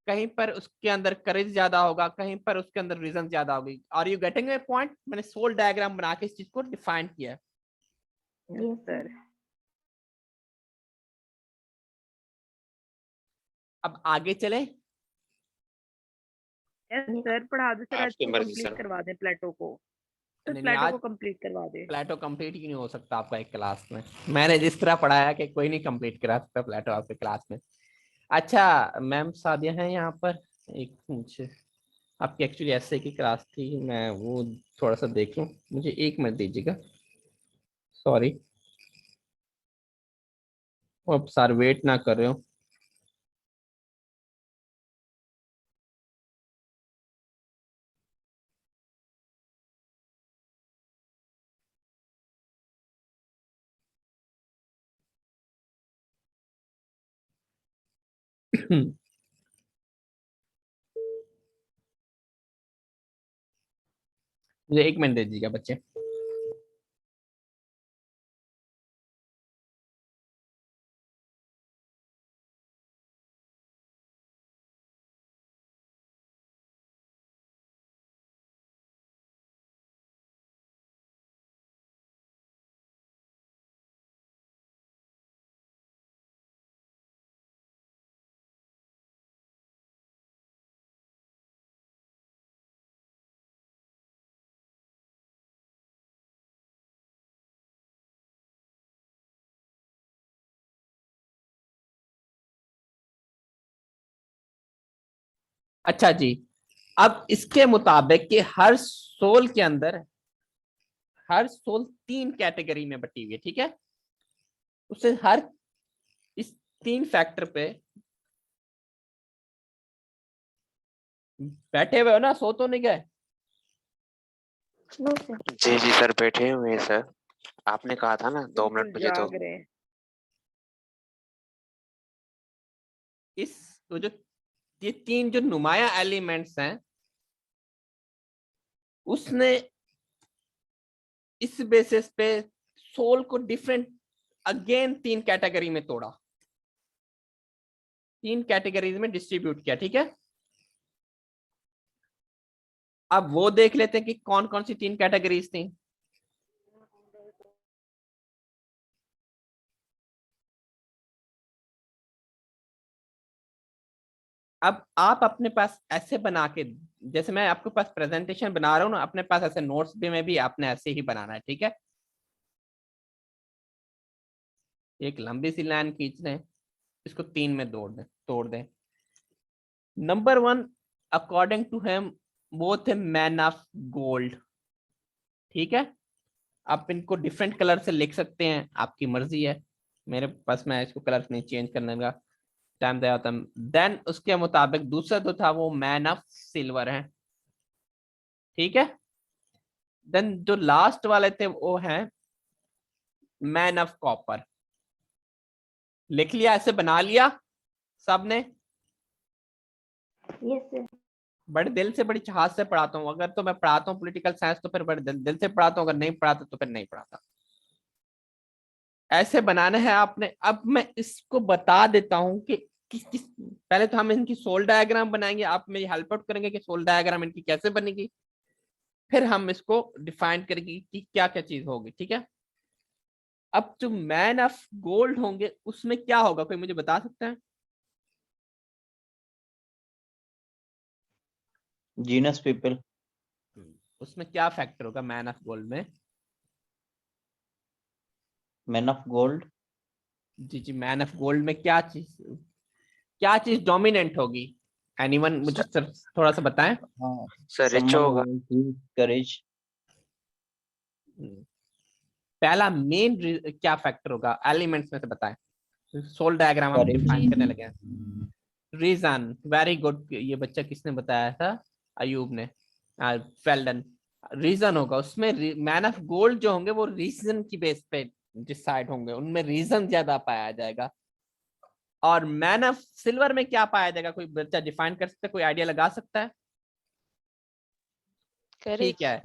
कहीं पर उसके अंदर करेज ज्यादा होगा, कहीं पर उसके अंदर रीजन ज्यादा होगी। Are you getting my point? मैंने सोल डायग्राम बना के इस चीज को डिफाइन किया है। Yes sir. अब आगे चले। यस सर, पढ़ा दो सर, आज आपकी को मर्जी कंप्लीट सर। करवा दें प्लेटो को। तो नहीं, प्लेटो आज को कंप्लीट करवा दें। प्लेटो कंप्लीट ही नहीं हो सकता आपका एक क्लास में। मैंने जिस तरह पढ़ाया कि कोई नहीं कंप्लीट करा सकता प्लेटो आपके क्लास में। अच्छा मैम सादिया है यहाँ पर, एक मुझे आपकी एक्चुअली ऐसे की क्लास थी, मैं वो थोड़ा सा देख लूँ, मुझे 1 मिनट दीजिएगा। सॉरी, अब सर वेट ना कर रहे हो। मुझे 1 मिनट दे दीजिएगा बच्चे। अच्छा जी, अब इसके मुताबिक कि हर सोल के अंदर, हर सोल 3 कैटेगरी में बटी हुई है। ठीक है, उससे हर इस 3 फैक्टर पे बैठे हुए हो ना, सो तो नहीं गए? जी जी सर, बैठे हुए हैं सर। आपने कहा था ना 2 मिनट मुझे तो। जाग रहे हैं। इस तो जो ये 3 जो नुमाया एलिमेंट्स हैं, उसने इस बेसिस पे सोल को डिफरेंट अगेन 3 कैटेगरी में तोड़ा, 3 कैटेगरीज में डिस्ट्रीब्यूट किया। ठीक है, अब वो देख लेते हैं कि कौन कौन सी 3 कैटेगरीज थी। अब आप अपने पास ऐसे बना के, जैसे मैं आपके पास प्रेजेंटेशन बना रहा हूँ ना, अपने पास ऐसे नोट्स भी में भी आपने ऐसे ही बनाना है। ठीक है, एक लंबी सी लाइन खींच लें, इसको 3 में तोड़ दें। Number 1, according to him both a man of gold. ठीक है, आप इनको डिफरेंट कलर से लिख सकते हैं, आपकी मर्जी है। मेरे पास में इसको कलर नहीं चेंज करने का टाइम दिया होता। देन उसके मुताबिक दूसरा जो था वो मैन ऑफ सिल्वर है, ठीक है। देन जो लास्ट वाले थे वो हैं मैन ऑफ कॉपर। लिख लिया, ऐसे बना लिया सबने? Yes sir. बड़े दिल से बड़ी चाहत से पढ़ाता हूँ। अगर तो मैं पढ़ाता हूँ पॉलिटिकल साइंस तो फिर बड़े दिल से पढ़ाता हूँ, अगर नहीं पढ़ाता तो फिर नहीं पढ़ाता। ऐसे बनाने हैं आपने। अब मैं इसको बता देता हूँ कि किस पहले तो हम इनकी सोल डायग्राम बनाएंगे, आप मेरी हेल्प आउट करेंगे कि सोल डायग्राम इनकी कैसे बनेगी, फिर हम इसको डिफाइन करेंगे कि क्या क्या चीज होगी, ठीक है। अब जो मैन ऑफ गोल्ड होंगे उसमें क्या होगा, कोई मुझे बता सकता है? Genius people. उसमें क्या फैक्टर होगा मैन ऑफ गोल्ड में? Man of gold. जी जी, मैन ऑफ गोल्ड में क्या चीज डोमिनेंट होगी? एनीवन मुझे सर थोड़ा सा बताएं। हाँ, सर रिच होगा। करेज। पहला मेन क्या फैक्टर होगा एलिमेंट्स में से बताएं। सोल डायग्राम हम Courage. डिफाइन करने लगे हैं। Reason, very good. ये बच्चा किसने बताया था? अयूब ने। फेल्डन। रीजन होगा उसमें। मैन ऑफ गोल्ड जो होंगे वो रीजन की बेस पे डिसाइड होंगे, उनमें रीजन ज्यादा पाया जाएगा। और मैन ऑफ सिल्वर में क्या पाया जाएगा, कोई बच्चा डिफाइन कर सकता है, कोई आइडिया लगा सकता है? ठीक है,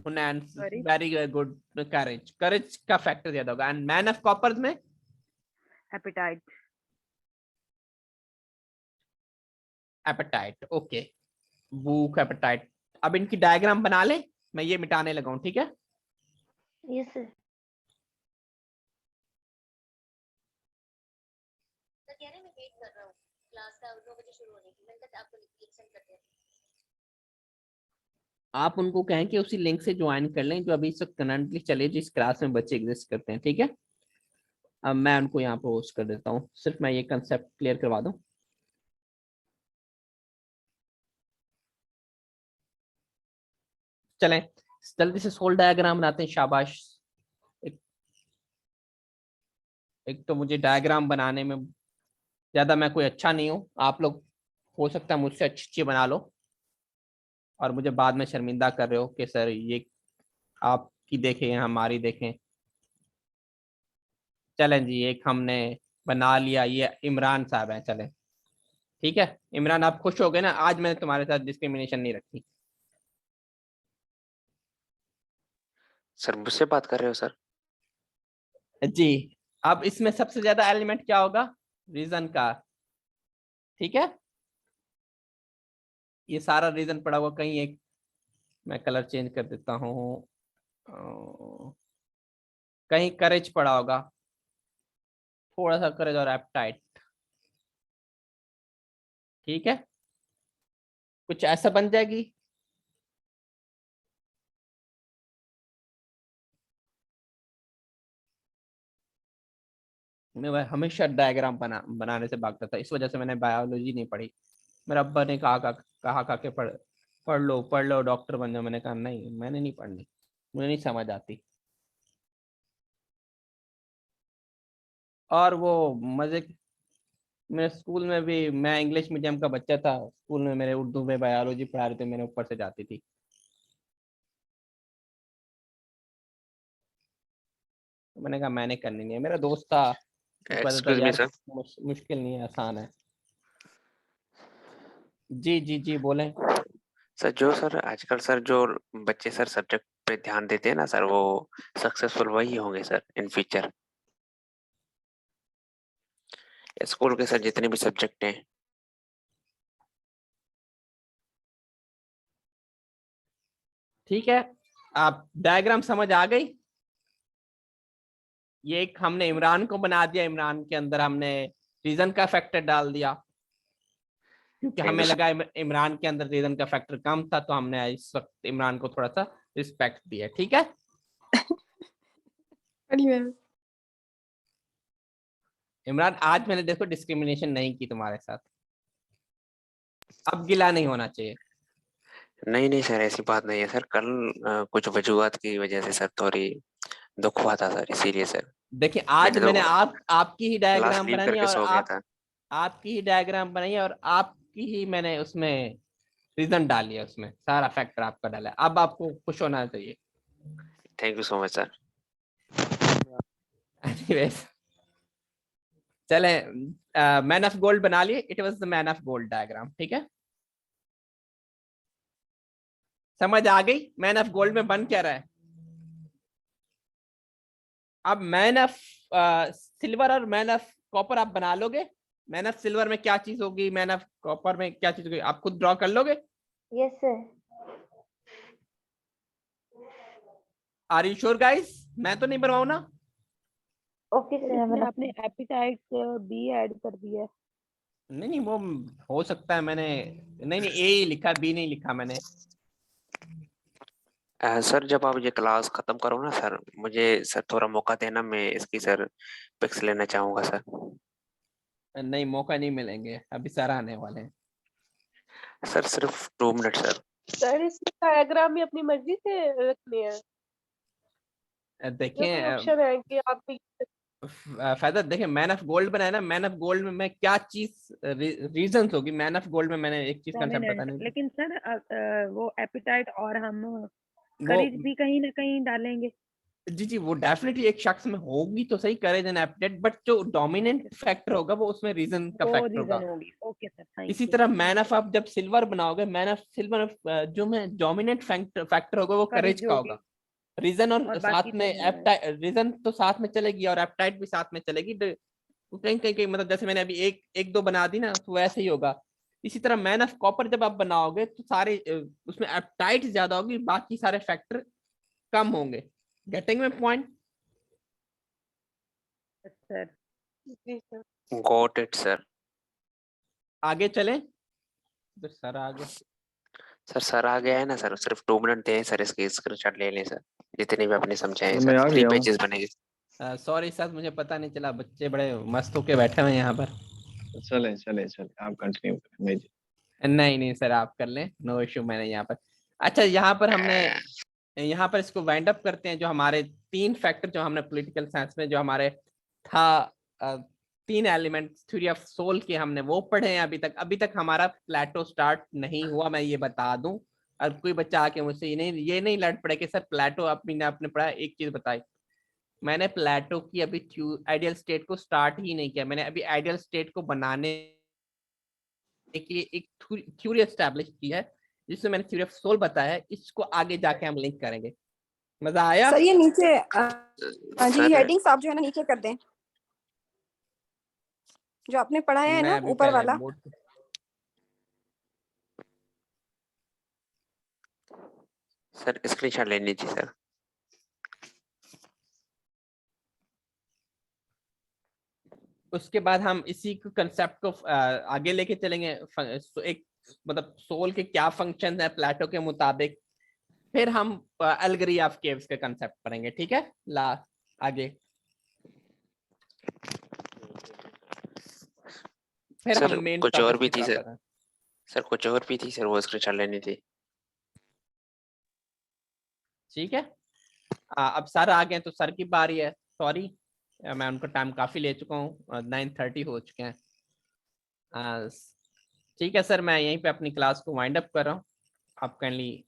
वेरी गुड। करेज, करेज का फैक्टर ज्यादा होगा। एंड मैन ऑफ कॉपर में एपेटाइट। Appetite, okay. भूख, एपेटाइट। अब इनकी डायग्राम बना ले, मैं ये मिटाने लगा हूं, ठीक है। Yes sir. आप उनको कहें कि उसी लिंक से ज्वाइन कर लें जो अभी तक करंटली चले, जिस क्लास में बच्चे एग्जिस्ट करते हैं, ठीक है। अब मैं उनको यहाँ पे होस्ट कर देता हूँ, सिर्फ मैं ये कंसेप्ट क्लियर करवा दूं। चलें जल्दी से सोल डायग्राम बनाते हैं, शाबाश। एक तो मुझे डायग्राम बनाने में ज्यादा मैं कोई अच्छा नहीं हूँ, आप लोग हो सकता है मुझसे अच्छी बना लो और मुझे बाद में शर्मिंदा कर रहे हो कि सर ये आपकी देखें या हमारी देखें। चलें जी, एक हमने बना लिया, ये इमरान साहब हैं। चलें ठीक है, इमरान आप खुश हो गए ना, आज मैंने तुम्हारे साथ डिस्क्रिमिनेशन नहीं रखी। सर मुझसे बात कर रहे हो सर? जी। अब इसमें सबसे ज्यादा एलिमेंट क्या होगा? रीजन का, ठीक है। ये सारा रीजन पड़ा हुआ कहीं, एक मैं कलर चेंज कर देता हूँ, कहीं करेज पड़ा होगा, थोड़ा सा करेज और एप्टाइट, ठीक है। कुछ ऐसा बन जाएगी। मैं हमेशा डायग्राम बनाने से भागता था, इस वजह से मैंने बायोलॉजी नहीं पढ़ी। मेरे अब्बा ने कहा के पढ़ लो डॉक्टर बन जाओ। मैंने कहा नहीं, मैंने नहीं पढ़नी, मुझे नहीं समझ आती। और वो मजे, मेरे स्कूल में भी, मैं इंग्लिश मीडियम का बच्चा था, स्कूल में मेरे उर्दू में बायोलॉजी पढ़ा रहे थे, मेरे ऊपर से जाती थी। मैंने कहा मैंने करनी नहीं है। मेरा दोस्त था, पता था एक्सक्यूज मी यार सर। मुश्किल नहीं है, आसान है। जी जी जी बोलें। सर जो सर आजकल सर जो बच्चे सर सब्जेक्ट पे ध्यान देते हैं ना सर, वो सक्सेसफुल वही होंगे सर इन फ्यूचर। स्कूल के सर जितने भी सब्जेक्ट हैं। ठीक है, आप डायग्राम समझ आ गई? ये एक हमने इमरान को बना दिया, इमरान के अंदर हमने रीजन का फैक्टर डाल दिया, क्योंकि हमें लगा इमरान के अंदर रीजन का फैक्टर कम था, तो हमने इस वक्त इमरान को थोड़ा सा रिस्पेक्ट दिया, ठीक है। इमरान आज मैंने देखो डिस्क्रिमिनेशन नहीं की तुम्हारे साथ, अब गिला नहीं होना चाहिए। नहीं नहीं सर, ऐसी बात नहीं है सर। कल कुछ वजूहत की वजह से सर थोड़ी दुख हुआ था सर, इसीलिए सर। देखिए आज मैंने तो मैंने आपकी ही क्लास डायग्राम लीव बनाई है करके और सो गया था। आपकी ही डायग्राम बनाई है और आपकी ही मैंने उसमें रीजन डाली है, उसमें सारा फैक्टर आपका डाला है। अब आपको खुश होना चाहिए। Thank you so much sir. Anyways चले, मैन ऑफ गोल्ड बना लिए। It was the man of gold diagram. ठीक है, समझ आ गई मैन ऑफ गोल्ड में बन क्या रहा है। अब मैन ऑफ सिल्वर और मैन ऑफ कॉपर आप बना लोगे। मैन ऑफ सिल्वर में क्या चीज होगी, मैन ऑफ कॉपर में क्या चीज होगी, आप खुद ड्रॉ कर लोगे। Yes sir. Are you sure guys? मैं तो नहीं बनवाऊं ना। ओके सर सर, इसमें आपने एपिटाइट बी ऐड कर दिया है। नहीं नहीं, वो हो सकता है मैंने नहीं नहीं ए ही लिखा, बी नहीं लिखा मैंने। सर जब आप ये क्लास खत्म करो ना सर, मुझे सर थोड़ा मौका देना, मैं इसकी सर पिक्स लेना चाहूंगा सर। नहीं, मौका नहीं मिलेंगे, अभी सारा आने वाले हैं। सर सिर्फ 2 मिनट सर। सर इसमें डायग्राम भी अपनी मर्जी से रखने हैं, देखें ऑप्शन है कि आप फायदा देखें, मैन ऑफ गोल्ड बनाया ना, मैन ऑफ गोल्ड में मैं क्या चीज रीजंस होगी। मैन ऑफ गोल्ड में मैंने एक चीज कंसेप्ट प्रोमिनेंट, बताने लेकिन सर वो एपिटाइट और हम वो करेज भी कहीं ना कहीं डालेंगे। जी जी, वो डेफिनेटली एक शख्स में होगी तो सही, करेज एंड एप्टीट्यूड, बट जो डोमिनेंट फैक्टर होगा वो उसमें रीजन का वो फैक्टर होगा। रीजन होगी। ओके सर, थैंक इसी यू। तरह मैन ऑफ आप जब सिल्वर बनाओगे, मैन ऑफ सिल्वर जो में डोमिनेंट फैक्टर होगा वो करेज करेज का होगी होगा। रीजन और और साथ बाकी में सब एप्टाइट, रीजन तो साथ में चलेगी और एप्टाइट भी साथ में चलेगी। कहीं कहीं कहीं मतलब जैसे मैंने अभी एक दो बना दी ना, तो वैसे ही होगा। इसी तरह मैन ऑफ कॉपर जब आप बनाओगे तो सारे उसमें एप्टाइट ज्यादा होगी, बाकी सारे फैक्टर कम होंगे। Getting my point? सर। जी सर। Got it sir. आगे चलें तो सर आगे सर आ गया है ना सर, सिर्फ 2 मिनट दें सर, इसकी स्क्रीनशॉट ले लें सर, जितने भी आपने समझाए मैं सर। आ 3 गया हूँ। पेजेस बनेंगे। सॉरी सर, मुझे पता नहीं चला, बच्चे बड़े मस्त होके बैठे हुए हैं यहाँ पर। चले चले चले, आप कंटिन्यू करें। मैं नहीं नहीं सर, आप कर लें, नो इशू। मैंने यहाँ पर अच्छा, यहाँ पर हमने यहाँ पर इसको वाइंड अप करते हैं। जो हमारे 3 फैक्टर जो हमने पॉलिटिकल साइंस में जो हमारे था 3 एलिमेंट थ्योरी ऑफ सोल के, हमने वो पढ़े हैं अभी तक। अभी तक हमारा प्लेटो स्टार्ट नहीं हुआ, मैं ये बता दूं। अब कोई बच्चा आके मुझसे ये नहीं लड़ पड़े कि सर प्लेटो आपने पढ़ा। एक चीज बताई, मैंने प्लेटो की अभी आइडियल स्टेट को स्टार्ट ही नहीं किया। मैंने अभी आइडियल स्टेट को बनाने के लिए एक थ्योरी एस्टैब्लिश की है, जिसमें मैंने थ्योरी ऑफ सोल बताया है। इसको आगे जाके हम लिंक करेंगे। मजा आया? सर ये नीचे जी सर हेडिंग्स आप जो है ना नीचे कर दें, जो आपने पढ़ाया है मैं ना अभी ऊपर पहले वाला। बोर्ड सर स्क्रीनशॉट लेनी थी सर। उसके बाद हम इसी कंसेप्ट को आगे लेके चलेंगे। एक मतलब सोल के क्या फंक्शन है प्लेटो के मुताबिक। फिर हम एल्गरी ऑफ केव्स के कंसेप्ट पढ़ेंगे। ठीक है, आगे फिर सर हम मेन कुछ और टॉपिक भी की थी तरफ सर। आते हैं। सर कुछ और भी थी सर, वो स्क्रीनशॉट लेनी थी। ठीक है, अब सर आ गए तो सर की बारी है। सॉरी, मैं उनका टाइम काफी ले चुका हूँ, 9:30 हो चुके हैं। ठीक है सर, मैं यहीं पे अपनी क्लास को वाइंड अप कर रहा हूँ। आप काइंडली